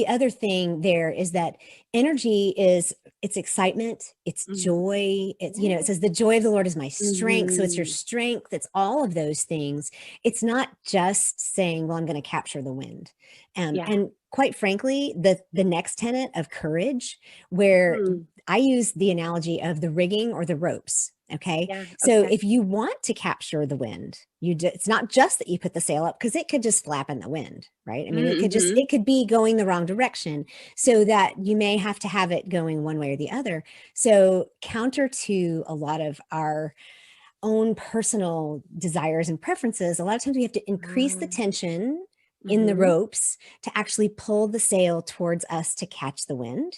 [SPEAKER 2] other thing there is that energy is it's excitement, it's
[SPEAKER 1] Mhm.
[SPEAKER 2] joy. It's, it
[SPEAKER 1] Yeah.
[SPEAKER 2] says the joy of the Lord is my strength. So it's your
[SPEAKER 1] Hmm.
[SPEAKER 2] strength, it's all of those things. It's not just saying, well, I'm going to capture the wind.
[SPEAKER 1] Yeah.
[SPEAKER 2] And quite frankly, the next tenet of courage, where
[SPEAKER 1] Mm.
[SPEAKER 2] I use the analogy of the rigging or the ropes. Okay.
[SPEAKER 1] Yeah.
[SPEAKER 2] So
[SPEAKER 1] Okay.
[SPEAKER 2] if you want to capture the wind, it's not just that you put the sail up because it could just flap in the wind, right? I mean,
[SPEAKER 1] Mm-hmm.
[SPEAKER 2] it could be going the wrong direction so that you may have to have it going one way or the other. So counter to a lot of our own personal desires and preferences, a lot of times we have to increase the tension in the
[SPEAKER 1] Mm-hmm.
[SPEAKER 2] ropes to actually pull the sail towards us to catch the wind.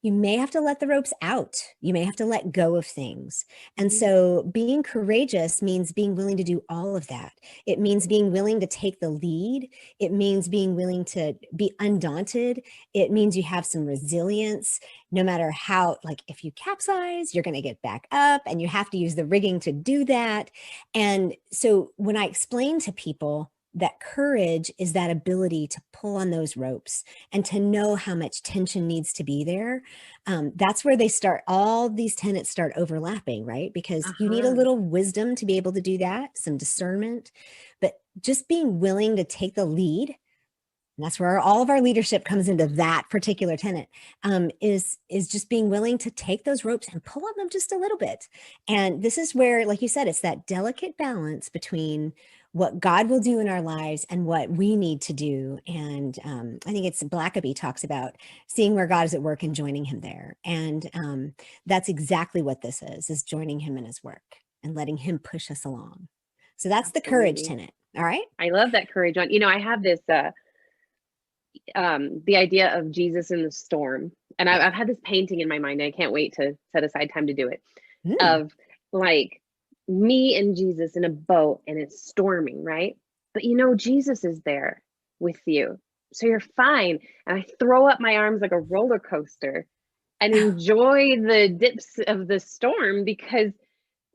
[SPEAKER 2] You may have to let the ropes out. You may have to let go of things. And
[SPEAKER 1] Mm-hmm.
[SPEAKER 2] so being courageous means being willing to do all of that. It means being willing to take the lead. It means being willing to be undaunted. It means you have some resilience, no matter how, like if you capsize, you're going to get back up and you have to use the rigging to do that. And so when I explain to people that courage is that ability to pull on those ropes and to know how much tension needs to be there, that's where they start, all these tenets start overlapping, right? Because you need a
[SPEAKER 1] Uh-huh.
[SPEAKER 2] little wisdom to be able to do that, some discernment, but just being willing to take the lead. And that's where all of our leadership comes into that particular tenet, is just being willing to take those ropes and pull on them just a little bit. And this is where, like you said, it's that delicate balance between what God will do in our lives and what we need to do. And I think it's Blackaby talks about seeing where God is at work and joining him there. And that's exactly what this is joining him in his work and letting him push us along. So that's the courage
[SPEAKER 1] Absolutely.
[SPEAKER 2] tenet. All right.
[SPEAKER 1] I love that courage on. I have this the idea of Jesus in the storm. And
[SPEAKER 2] Yeah.
[SPEAKER 1] I've had this painting in my mind. I can't wait to set aside time to do it.
[SPEAKER 2] Mm.
[SPEAKER 1] Of like me and Jesus in a boat and it's storming, right? But Jesus is there with you. So you're fine. And I throw up my arms like a roller coaster and enjoy the dips of the storm because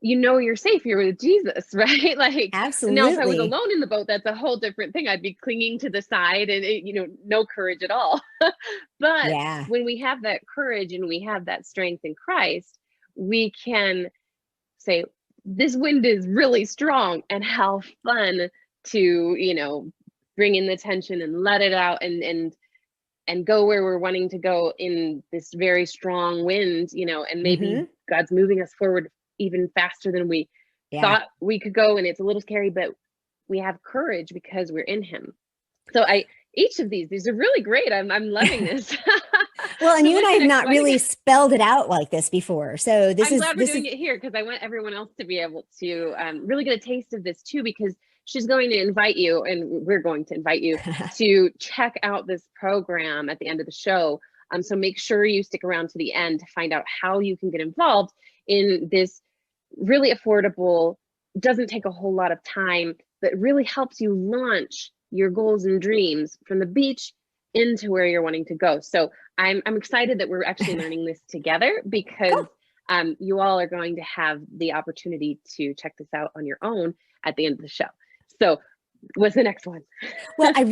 [SPEAKER 1] you're safe, you're with Jesus, right? Like now if I was
[SPEAKER 2] Absolutely.
[SPEAKER 1] alone in the boat, that's a whole different thing. I'd be clinging to the side and no courage at all. But
[SPEAKER 2] Yeah.
[SPEAKER 1] when we have that courage and we have that strength in Christ, we can say this wind is really strong and how fun to bring in the tension and let it out and go where we're wanting to go in this very strong wind, and maybe
[SPEAKER 2] Hmm.
[SPEAKER 1] God's moving us forward even faster than we
[SPEAKER 2] Yeah.
[SPEAKER 1] thought we could go. And it's a little scary, but we have courage because we're in him. So each of these are really great. I'm loving this.
[SPEAKER 2] Well, and
[SPEAKER 1] So
[SPEAKER 2] you and I
[SPEAKER 1] what's
[SPEAKER 2] have
[SPEAKER 1] next?
[SPEAKER 2] not really spelled it out like this before. So
[SPEAKER 1] I'm glad we're doing it here because I want everyone else to be able to really get a taste of this too, because she's going to invite you, and we're going to invite you to check out this program at the end of the show. So make sure you stick around to the end to find out how you can get involved in this really affordable, doesn't take a whole lot of time, but really helps you launch your goals and dreams from the beach into where you're wanting to go. So I'm excited that we're actually learning this together because
[SPEAKER 2] cool.
[SPEAKER 1] you all are going to have the opportunity to check this out on your own at the end of the show. So what's the next one?
[SPEAKER 2] Well, I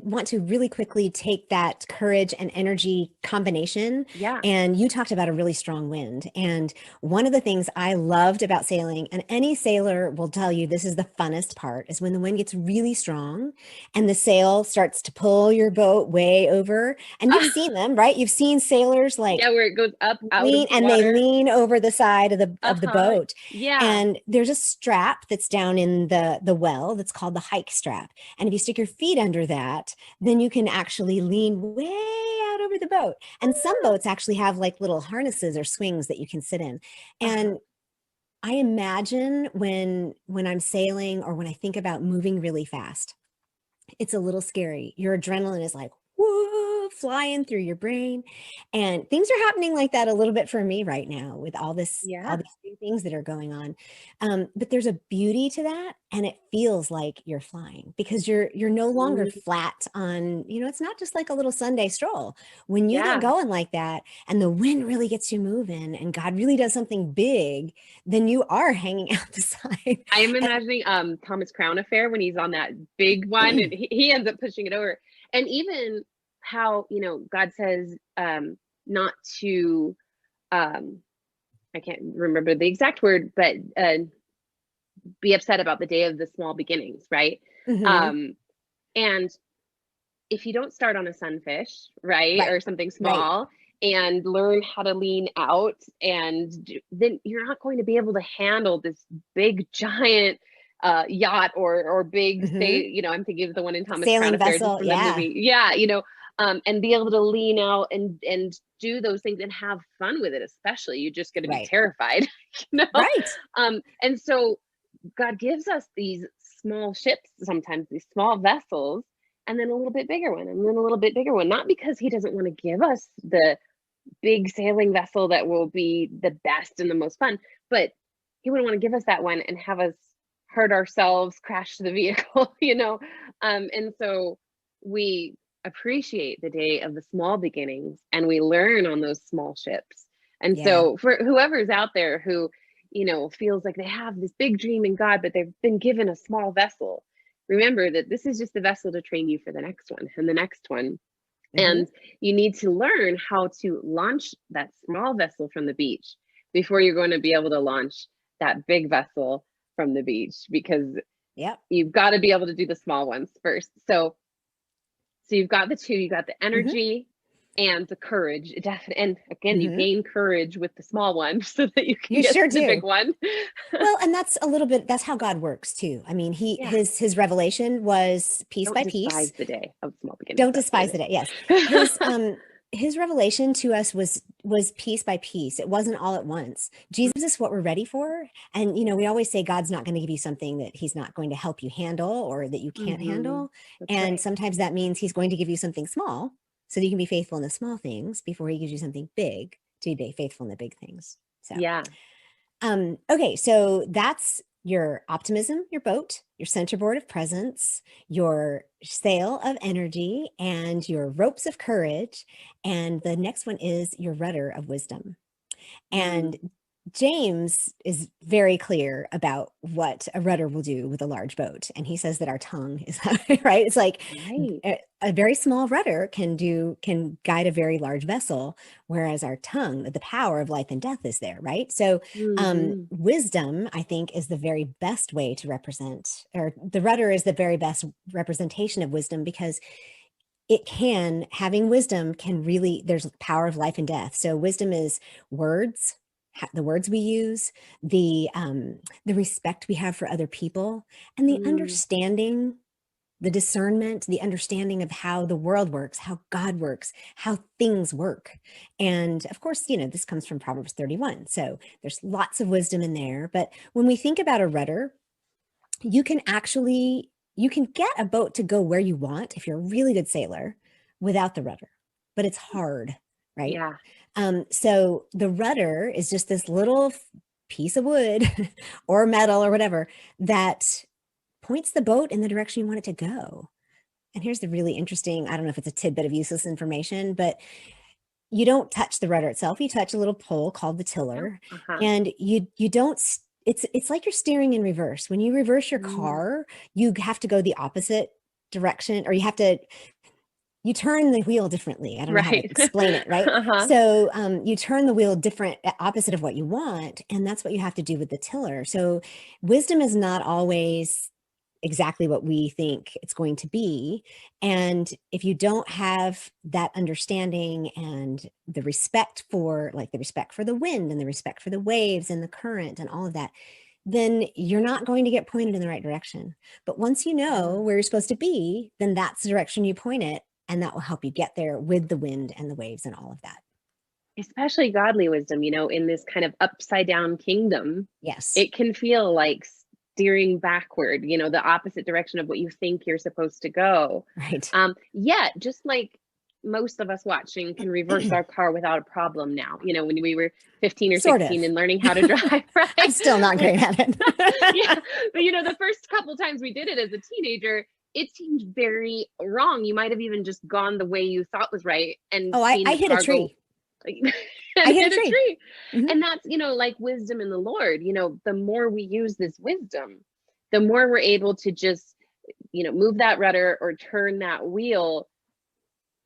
[SPEAKER 2] want to really quickly take that courage and energy combination.
[SPEAKER 1] Yeah.
[SPEAKER 2] And you talked about a really strong wind. And one of the things I loved about sailing, and any sailor will tell you this is the funnest part, is when the wind gets really strong and the sail starts to pull your boat way over. And you've seen them, right? You've seen sailors like
[SPEAKER 1] Yeah, where it goes up out
[SPEAKER 2] lean,
[SPEAKER 1] of the
[SPEAKER 2] and they
[SPEAKER 1] water.
[SPEAKER 2] lean over the side of the
[SPEAKER 1] Uh-huh.
[SPEAKER 2] boat.
[SPEAKER 1] Yeah.
[SPEAKER 2] And there's a strap that's down in the well that's called the hike strap. And if you stick your feet under that, then you can actually lean way out over the boat. And some boats actually have like little harnesses or swings that you can sit in.
[SPEAKER 1] Uh-huh.
[SPEAKER 2] And I imagine when I'm sailing or when I think about moving really fast, it's a little scary. Your adrenaline is like, whoa, flying through your brain. And things are happening like that a little bit for me right now with all
[SPEAKER 1] Yeah.
[SPEAKER 2] these new things that are going on. But there's a beauty to that. And it feels like you're flying because you're no longer
[SPEAKER 1] Mm,
[SPEAKER 2] flat on, it's not just like a little Sunday stroll. When you get
[SPEAKER 1] yeah.
[SPEAKER 2] going like that and the wind really gets you moving and God really does something big, then you are hanging out the side.
[SPEAKER 1] I am imagining Thomas Crown Affair when he's on that big one and he ends up pushing it over. And even how, God says not to I can't remember the exact word, but be upset about the day of the small beginnings, right?
[SPEAKER 2] Mhm.
[SPEAKER 1] Um, and if you don't start on a sunfish, right,
[SPEAKER 2] Right.
[SPEAKER 1] or something
[SPEAKER 2] Right.
[SPEAKER 1] small, and learn how to lean out, then you're not going to be able to handle this big giant yacht or big
[SPEAKER 2] Mhm.
[SPEAKER 1] say, I'm thinking of the one in Thomas Crown
[SPEAKER 2] Sailing
[SPEAKER 1] Affair just
[SPEAKER 2] vessel,
[SPEAKER 1] from the
[SPEAKER 2] yeah.
[SPEAKER 1] movie. Yeah, and be able to lean out and do those things and have fun with it. Especially, you're just going to be
[SPEAKER 2] Right.
[SPEAKER 1] terrified,
[SPEAKER 2] Right.
[SPEAKER 1] And so God gives us these small ships, sometimes these small vessels, and then a little bit bigger one, and then a little bit bigger one. Not because He doesn't want to give us the big sailing vessel that will be the best and the most fun, but He wouldn't want to give us that one and have us hurt ourselves, crash the vehicle, And so we appreciate the day of the small beginnings, and we learn on those small ships. And
[SPEAKER 2] Yeah.
[SPEAKER 1] so for whoever's out there who, feels like they have this big dream in God, but they've been given a small vessel, remember that this is just a vessel to train you for the next one and the next one. And you need to learn how to launch that small vessel from the beach before you're going to be able to launch that big vessel from the beach, because
[SPEAKER 2] Yep.
[SPEAKER 1] you've got to be able to do the small ones first. So you've got the two, you got the energy and the courage. And again, you gain courage with the small one so that you can get
[SPEAKER 2] sure
[SPEAKER 1] to the
[SPEAKER 2] do.
[SPEAKER 1] big one.
[SPEAKER 2] Well, and that's how God works too. I mean, his revelation was piece by piece.
[SPEAKER 1] Don't despise the day of small beginnings.
[SPEAKER 2] Don't despise the day. Yes. His revelation to us was piece by piece. It wasn't all at once. Jesus is what we're ready for. And, we always say God's not going to give you something that He's not going to help you handle or that you can't handle.
[SPEAKER 1] That's
[SPEAKER 2] and
[SPEAKER 1] right.
[SPEAKER 2] Sometimes that means He's going to give you something small so that you can be faithful in the small things before He gives you something big to be faithful in the big things. So,
[SPEAKER 1] yeah.
[SPEAKER 2] Okay. So that's your optimism, your boat, your centerboard of presence, your sail of energy, and your ropes of courage. And the next one is your rudder of wisdom. And James is very clear about what a rudder will do with a large boat. And he says that our tongue is right. It's like a very small rudder can guide a very large vessel, whereas our tongue, the power of life and death is there, right? So wisdom, I think, is the very best way to represent, or the rudder is the very best representation of wisdom, because having wisdom can really, there's power of life and death. So wisdom is words, the words we use, the respect we have for other people, and the understanding, the discernment, the understanding of how the world works, how God works, how things work. And of course, this comes from Proverbs 31. So there's lots of wisdom in there. But when we think about a rudder, you can get a boat to go where you want if you're a really good sailor without the rudder, but it's hard, right?
[SPEAKER 1] Yeah.
[SPEAKER 2] So the rudder is just this little piece of wood or metal or whatever that points the boat in the direction you want it to go. And here's the really interesting, I don't know if it's a tidbit of useless information, but you don't touch the rudder itself. You touch a little pole called the tiller, and you don't. It's like you're steering in reverse. When you reverse your car, you have to go the opposite direction, or you turn the wheel differently. I don't know how to explain it, right? So you turn the wheel opposite of what you want, and that's what you have to do with the tiller. So wisdom is not always exactly what we think it's going to be. And if you don't have that understanding and the respect for the wind and the respect for the waves and the current and all of that, then you're not going to get pointed in the right direction. But once you know where you're supposed to be, then that's the direction you point it, and that will help you get there with the wind and the waves and all of that.
[SPEAKER 1] Especially godly wisdom, in this kind of upside down kingdom.
[SPEAKER 2] Yes.
[SPEAKER 1] It can feel like steering backward, the opposite direction of what you think you're supposed to go.
[SPEAKER 2] Right.
[SPEAKER 1] Yet, just like most of us watching can reverse our car without a problem now, when we were 15 or 16 and learning how to drive, right?
[SPEAKER 2] I'm still not great at it.
[SPEAKER 1] Yeah. But the first couple times we did it as a teenager, it seemed very wrong. You might have even just gone the way you thought was right. And
[SPEAKER 2] I hit a tree.
[SPEAKER 1] I hit a tree. And that's, like wisdom in the Lord, the more we use this wisdom, the more we're able to just, move that rudder or turn that wheel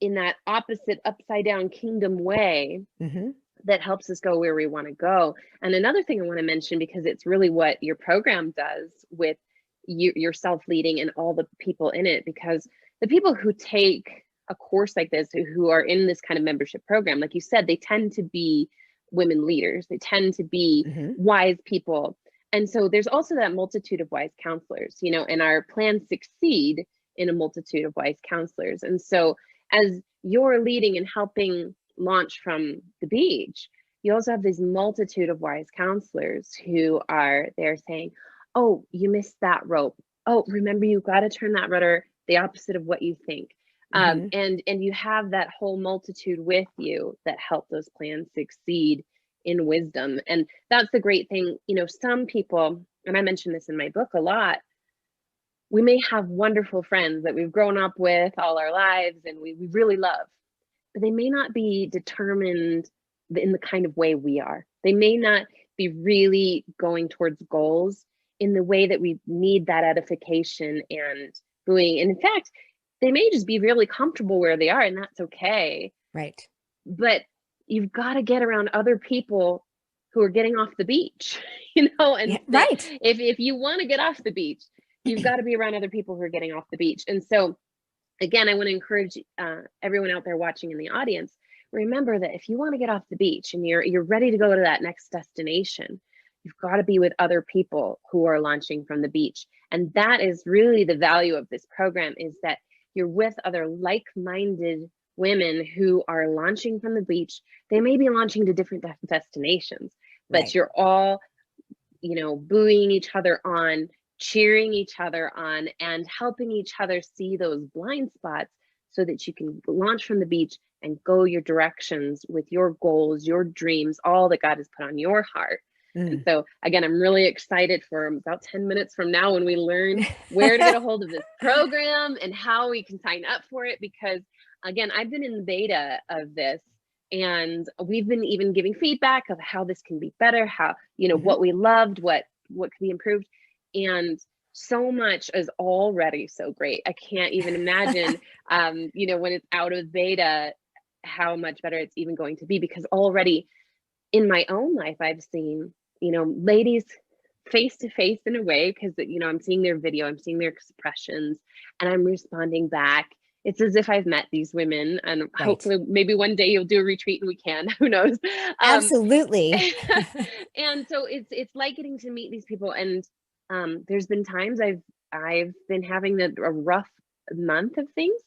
[SPEAKER 1] in that opposite upside down kingdom way that helps us go where we want to go. And another thing I want to mention, because it's really what your program does with your self-leading and all the people in it, because the people who take a course like this, who are in this kind of membership program, like you said, they tend to be women leaders. They tend to be wise people. And so there's also that multitude of wise counselors, and our plans succeed in a multitude of wise counselors. And so as you're leading and helping launch from the beach, you also have this multitude of wise counselors who are there saying, oh, you missed that rope. Oh, remember, you got to turn that rudder the opposite of what you think. And you have that whole multitude with you that help those plans succeed in wisdom. And that's the great thing. You know, some people, and I mention this in my book a lot, we may have wonderful friends that we've grown up with all our lives and we really love, but they may not be determined in the kind of way we are. They may not be really going towards goals in the way that we need that edification and buoying. And in fact, they may just be really comfortable where they are, and that's okay.
[SPEAKER 2] Right.
[SPEAKER 1] But you've got to get around other people who are getting off the beach, you know, and
[SPEAKER 2] right.
[SPEAKER 1] If you want to get off the beach, you've got to be around other people who are getting off the beach. And so, again, I want to encourage everyone out there watching in the audience, remember that if you want to get off the beach and you're ready to go to that next destination, you've got to be with other people who are launching from the beach. And that is really the value of this program, is that you're with other like-minded women who are launching from the beach. They may be launching to different destinations, but you're all, you know, buoying each other on, cheering each other on, and helping each other see those blind spots so that you can launch from the beach and go your directions with your goals, your dreams, all that God has put on your heart. And so, again, I'm really excited for about 10 minutes from now when we learn where to get a hold of this program and how we can sign up for it. Because, again, I've been in the beta of this, and we've been even giving feedback of how this can be better, how, you know, what we loved, what could be improved. And so much is already so great. I can't even imagine, you know, when it's out of beta, how much better it's even going to be, because already in my own life, I've seen, you know, ladies face to face in a way, because, you know, I'm seeing their video, I'm seeing their expressions, and I'm responding back. It's as if I've met these women, and hopefully maybe one day you'll do a retreat and we can, who knows?
[SPEAKER 2] Absolutely.
[SPEAKER 1] And so it's like getting to meet these people. And there's been times I've been having a rough month of things,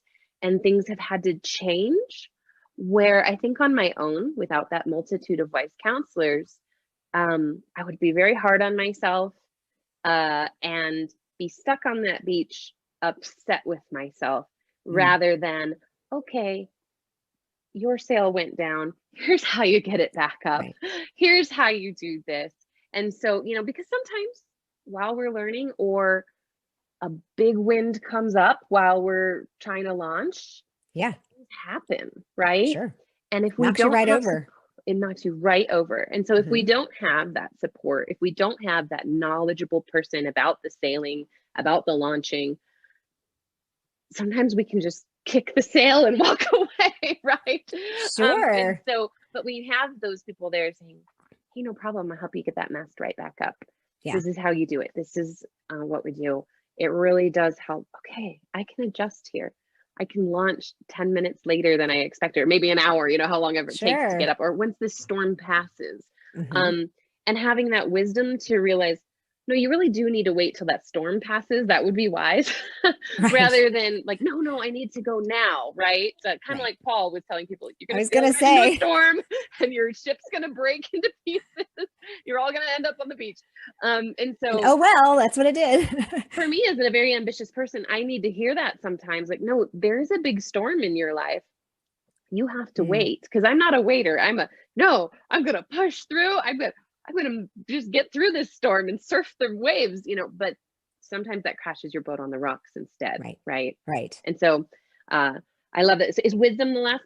[SPEAKER 1] and things have had to change, where I think on my own, without that multitude of wise counselors, I would be very hard on myself and be stuck on that beach, upset with myself, rather than, okay, your sail went down. Here's how you get it back up. Here's how you do this. And so, you know, because sometimes while we're learning, or a big wind comes up while we're trying to launch, things happen, right?
[SPEAKER 2] Sure.
[SPEAKER 1] And if we
[SPEAKER 2] knocks you
[SPEAKER 1] don't
[SPEAKER 2] right
[SPEAKER 1] have
[SPEAKER 2] over.
[SPEAKER 1] it knocks you right over. And so if we don't have that support, if we don't have that knowledgeable person about the sailing, about the launching, sometimes we can just kick the sail and walk away, right?
[SPEAKER 2] Sure.
[SPEAKER 1] And so, but we have those people there saying, hey, no problem, I'll help you get that mast right back up. This is how you do it. This is what we do. It really does help. Okay, I can adjust here. I can launch 10 minutes later than I expected, or maybe an hour, you know, how long ever it takes to get up, or once this storm passes. And having that wisdom to realize, no, you really do need to wait till that storm passes. That would be wise, rather than like, no, I need to go now, right? So kind of like Paul was telling people, you're going to sail into a storm and your ship's going to break into pieces. You're all going to end up on the beach. And so,
[SPEAKER 2] oh, well, that's what it did.
[SPEAKER 1] For me, as a very ambitious person, I need to hear that sometimes, like, no, there's a big storm in your life. You have to wait, because I'm not a waiter. I'm going to push through. I'm going to just get through this storm and surf the waves, you know, but sometimes that crashes your boat on the rocks instead. Right. And so, I love it. Is wisdom the last?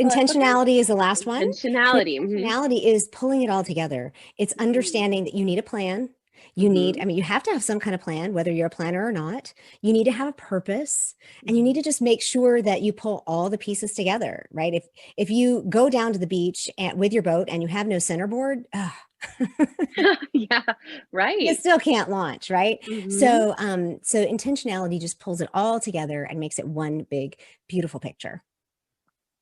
[SPEAKER 2] Intentionality is the last one.
[SPEAKER 1] Intentionality.
[SPEAKER 2] Intentionality is pulling it all together. It's understanding that you need a plan. You need, I mean, you have to have some kind of plan, whether you're a planner or not. You need to have a purpose, and you need to just make sure that you pull all the pieces together, right? If you go down to the beach with your boat and you have no centerboard, you still can't launch, right? So intentionality just pulls it all together and makes it one big, beautiful picture.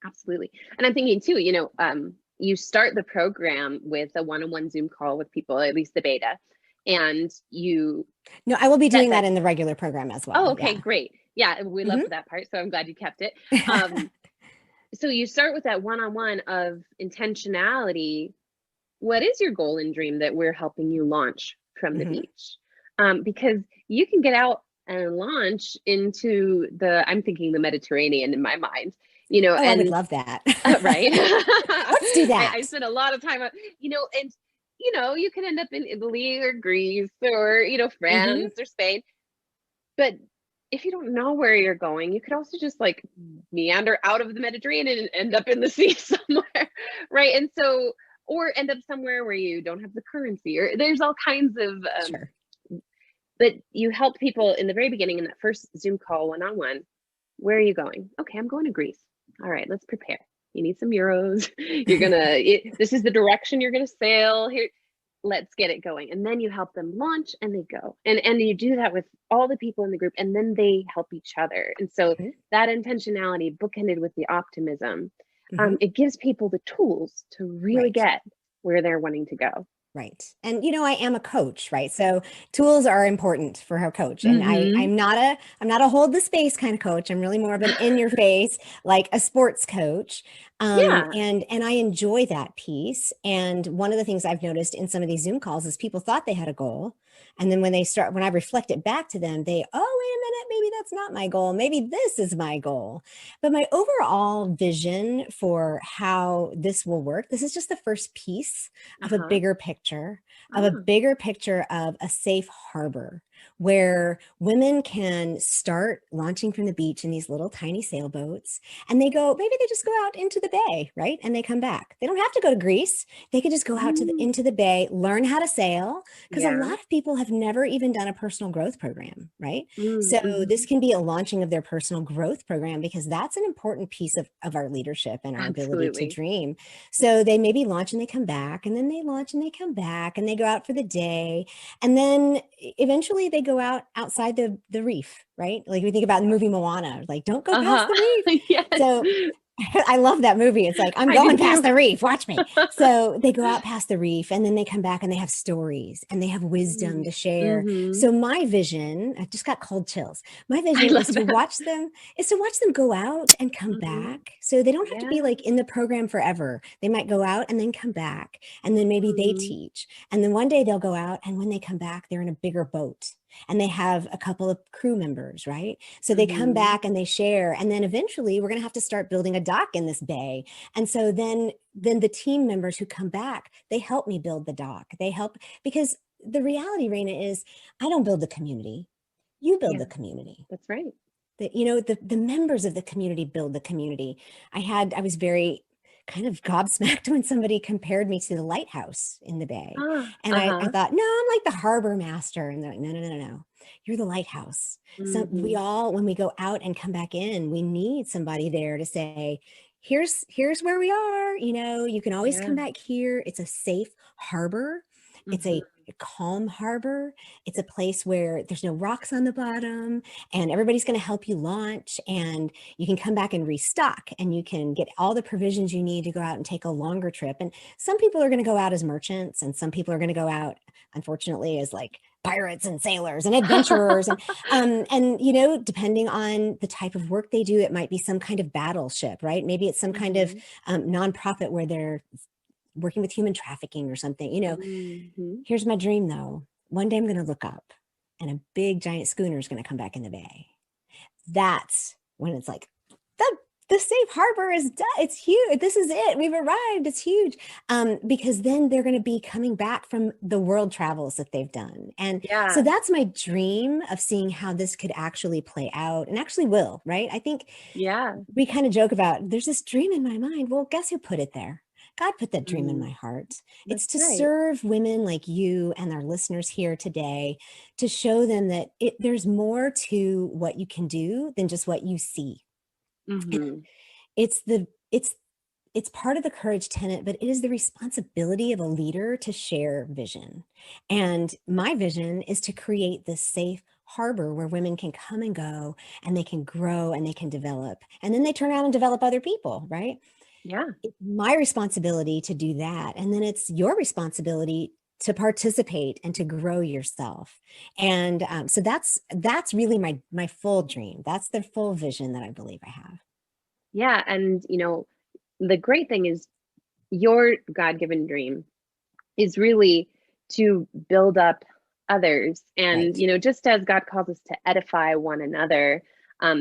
[SPEAKER 1] Absolutely. And I'm thinking too, you know, you start the program with a one-on-one Zoom call with people, at least the beta. and you
[SPEAKER 2] No, I will be
[SPEAKER 1] set
[SPEAKER 2] doing that
[SPEAKER 1] that.
[SPEAKER 2] in the regular program as well.
[SPEAKER 1] Oh, okay,
[SPEAKER 2] Yeah.
[SPEAKER 1] great. Yeah, we
[SPEAKER 2] Hmm.
[SPEAKER 1] loved that part, so I'm glad you kept it. So you start with that one-on-one of intentionality. What is your goal and dream that we're helping you launch from the
[SPEAKER 2] Hmm.
[SPEAKER 1] beach? Because you can get out and launch into I'm thinking the Mediterranean in my mind,
[SPEAKER 2] Oh, I would
[SPEAKER 1] and
[SPEAKER 2] love that.
[SPEAKER 1] right.
[SPEAKER 2] Let's do
[SPEAKER 1] I
[SPEAKER 2] that.
[SPEAKER 1] spent a lot of time, and you can end up in Italy or Greece or,
[SPEAKER 2] Hmm.
[SPEAKER 1] France or Spain. But if you don't know where you're going, you could also just like meander out of the Mediterranean and end up in the sea somewhere, right? And so, or end up somewhere where you don't have the currency, or there's all kinds of,
[SPEAKER 2] Sure.
[SPEAKER 1] but you help people in the very beginning in that first Zoom call one-on-one. Where are you going? Okay, I'm going to Greece. All right, let's prepare. You need some euros. This is the direction you're gonna sail here. Let's get it going. And then you help them launch and they go. And you do that with all the people in the group, and then they help each other. And so
[SPEAKER 2] Hmm.
[SPEAKER 1] that intentionality bookended with the optimism,
[SPEAKER 2] Hmm.
[SPEAKER 1] it gives people the tools to really
[SPEAKER 2] Right.
[SPEAKER 1] get where they're wanting to go.
[SPEAKER 2] Right. And I am a coach, right? So tools are important for a coach. And
[SPEAKER 1] Mm-hmm.
[SPEAKER 2] I'm not a hold the space kind of coach. I'm really more of an in your face, like a sports coach.
[SPEAKER 1] Yeah.
[SPEAKER 2] And I enjoy that piece. And one of the things I've noticed in some of these Zoom calls is people thought they had a goal. And then when I reflect it back to them, oh, wait a minute, maybe that's not my goal. Maybe this is my goal. But my overall vision for how this will work, this is just the first piece of
[SPEAKER 1] Uh-huh.
[SPEAKER 2] a
[SPEAKER 1] Ah,
[SPEAKER 2] bigger picture of a safe harbor where women can start launching from the beach in these little tiny sailboats, and maybe they just go out into the bay, right? And they come back. They don't have to go to Greece. They could just go out
[SPEAKER 1] mm,
[SPEAKER 2] into the bay, learn how to sail, because a
[SPEAKER 1] yeah.
[SPEAKER 2] lot of people have never even done a personal growth program, right? So this
[SPEAKER 1] Mm-hmm.
[SPEAKER 2] can be a launching of their personal growth program, because that's an important piece of our leadership and our ability to
[SPEAKER 1] Absolutely.
[SPEAKER 2] dream. So they maybe launch and they come back, and then they launch and they come back, and they go out for the day. And then eventually they go out outside the reef, right? Like we think about the movie Moana, like don't go past
[SPEAKER 1] Uh-huh.
[SPEAKER 2] the reef.
[SPEAKER 1] Yes.
[SPEAKER 2] So I love that movie. It's like, I'm
[SPEAKER 1] I do
[SPEAKER 2] going past
[SPEAKER 1] too.
[SPEAKER 2] the reef. Watch me. So they go out past the reef, and then they come back and they have stories and they have wisdom to share.
[SPEAKER 1] Mm-hmm.
[SPEAKER 2] So my vision, I just got cold chills. My
[SPEAKER 1] I
[SPEAKER 2] vision
[SPEAKER 1] love that.
[SPEAKER 2] is to watch them go out and come
[SPEAKER 1] Mm-hmm.
[SPEAKER 2] back. So they don't have to be
[SPEAKER 1] Yeah.
[SPEAKER 2] like in the program forever. They might go out and then come back, and then maybe they
[SPEAKER 1] Mm-hmm.
[SPEAKER 2] teach. And then one day they'll go out, and when they come back, they're in a bigger boat and they have a couple of crew members, right? So they come
[SPEAKER 1] Mm-hmm.
[SPEAKER 2] back and they share. And then eventually we're going to have to start building a dock in this bay. And so then the team members who come back, they help me build the dock. They help, because the reality, Reina, is I don't build the community. You build
[SPEAKER 1] Yeah,
[SPEAKER 2] the community.
[SPEAKER 1] that's right.
[SPEAKER 2] The members of the community build the community. I was very kind of gobsmacked when somebody compared me to the lighthouse in the bay.
[SPEAKER 1] Ah,
[SPEAKER 2] And I
[SPEAKER 1] uh-huh.
[SPEAKER 2] thought, no, I'm like the harbor master. And they're like, no, no, no, no, no. You're the lighthouse. So
[SPEAKER 1] Mm-hmm.
[SPEAKER 2] when we go out and come back in, we need somebody there to say, here's where we are. You can always
[SPEAKER 1] Yeah.
[SPEAKER 2] come back here. It's a safe harbor. It's
[SPEAKER 1] Mm-hmm.
[SPEAKER 2] a calm harbor. It's a place where there's no rocks on the bottom, and everybody's going to help you launch, and you can come back and restock, and you can get all the provisions you need to go out and take a longer trip. And some people are going to go out as merchants, and some people are going to go out, unfortunately, as like pirates and sailors and adventurers, and depending on the type of work they do, it might be some kind of battleship, right? Maybe it's some kind of
[SPEAKER 1] Mm-hmm.
[SPEAKER 2] nonprofit where they're working with human trafficking or something.
[SPEAKER 1] Mm-hmm.
[SPEAKER 2] Here's my dream, though. One day I'm going to look up, and a big giant schooner is going to come back in the bay. That's when it's like, the safe harbor is done. It's huge. This is it. We've arrived. It's huge. Because then they're going to be coming back from the world travels that they've done. And so
[SPEAKER 1] Yeah.
[SPEAKER 2] that's my dream of seeing how this could actually play out, and actually will, right? I think
[SPEAKER 1] Yeah.
[SPEAKER 2] we kind of joke about there's this dream in my mind. Well, guess who put it there? God put that dream in
[SPEAKER 1] Mm,
[SPEAKER 2] my heart. It's
[SPEAKER 1] that's
[SPEAKER 2] to
[SPEAKER 1] right.
[SPEAKER 2] serve women like you and our listeners here today, to show them that there's more to what you can do than just what you see. And
[SPEAKER 1] Mm-hmm.
[SPEAKER 2] it's the it's part of the courage tenet, but it is the responsibility of a leader to share vision. And my vision is to create this safe harbor where women can come and go, and they can grow and they can develop. And then they turn around and develop other people, right?
[SPEAKER 1] Yeah.
[SPEAKER 2] It's my responsibility to do that. And then it's your responsibility to participate and to grow yourself. And so that's really my full dream. That's the full vision that I believe I have.
[SPEAKER 1] Yeah. And, the great thing is your God-given dream is really to build up others. And,
[SPEAKER 2] Right.
[SPEAKER 1] just as God calls us to edify one another,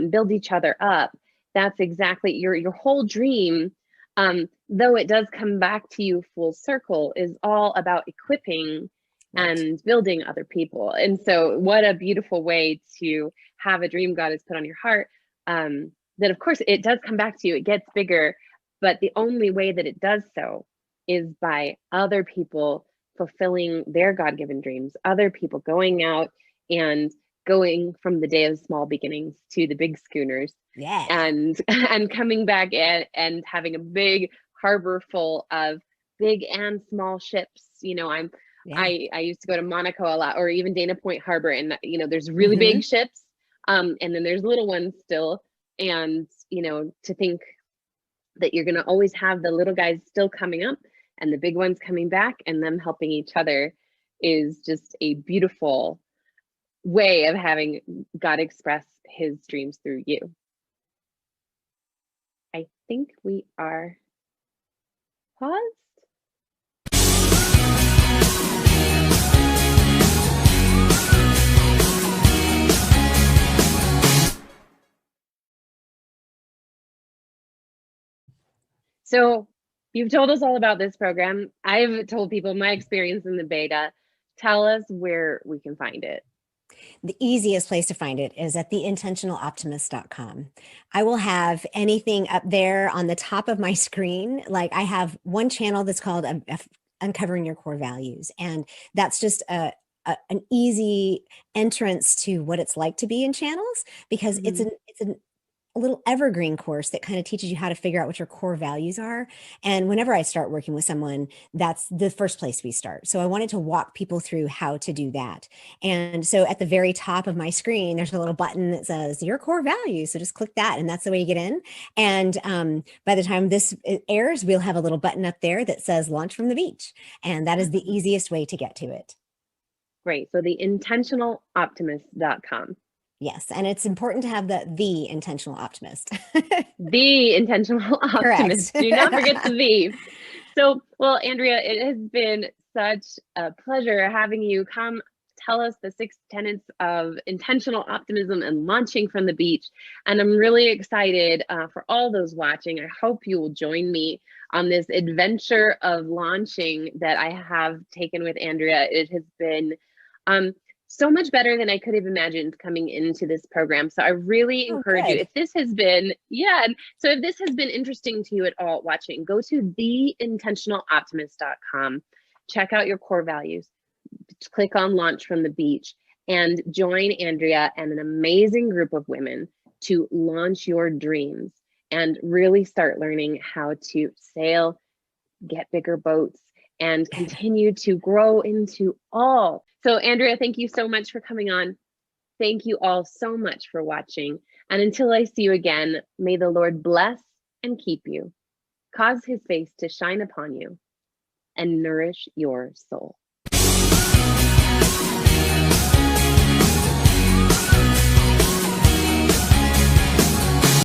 [SPEAKER 1] build each other up, that's exactly your whole dream. Though it does come back to you full circle, is all about equipping
[SPEAKER 2] Right.
[SPEAKER 1] and building other people. And so, what a beautiful way to have a dream God has put on your heart. That, of course, it does come back to you, it gets bigger, but the only way that it does so is by other people fulfilling their God-given dreams, other people going out and going from the day of small beginnings to the big schooners,
[SPEAKER 2] Yeah.
[SPEAKER 1] and and coming back and having a big harbor full of big and small ships.
[SPEAKER 2] Yeah.
[SPEAKER 1] I used to go to Monaco a lot, or even Dana Point Harbor, and there's really
[SPEAKER 2] Hmm.
[SPEAKER 1] big ships, and then there's little ones still, and to think that you're going to always have the little guys still coming up and the big ones coming back, and them helping each other is just a beautiful way of having God express his dreams through you. I think we are paused. So you've told us all about this program. I've told people my experience in the beta. Tell us where we can find it.
[SPEAKER 2] The easiest place to find it is at theintentionaloptimist.com. I will have anything up there on the top of my screen. Like I have one channel that's called Uncovering Your Core Values. And that's just an easy entrance to what it's like to be in channels, because
[SPEAKER 1] Mm-hmm.
[SPEAKER 2] it's a little evergreen course that kind of teaches you how to figure out what your core values are. And whenever I start working with someone, that's the first place we start. So I wanted to walk people through how to do that. And so at the very top of my screen, there's a little button that says your core values. So just click that, and that's the way you get in. And by the time this airs, we'll have a little button up there that says launch from the beach. And that is the easiest way to get to it.
[SPEAKER 1] Great. So theintentionaloptimist.com.
[SPEAKER 2] Yes. And it's important to have the intentional optimist.
[SPEAKER 1] The intentional
[SPEAKER 2] Correct.
[SPEAKER 1] optimist. Do not forget the the. So, well, Andrea, it has been such a pleasure having you come tell us the 6 tenets of intentional optimism and launching from the beach. And I'm really excited for all those watching. I hope you will join me on this adventure of launching that I have taken with Andrea. It has been so much better than I could have imagined coming into this program. So I really
[SPEAKER 2] Oh,
[SPEAKER 1] encourage you,
[SPEAKER 2] good.
[SPEAKER 1] if this has been, so if this has been interesting to you at all watching, go to theintentionaloptimist.com, check out your core values, click on launch from the beach, and join Andrea and an amazing group of women to launch your dreams and really start learning how to sail, get bigger boats, and continue to grow into all. So, Andrea, thank you so much for coming on. Thank you all so much for watching. And until I see you again, may the Lord bless and keep you, cause his face to shine upon you, and nourish your soul.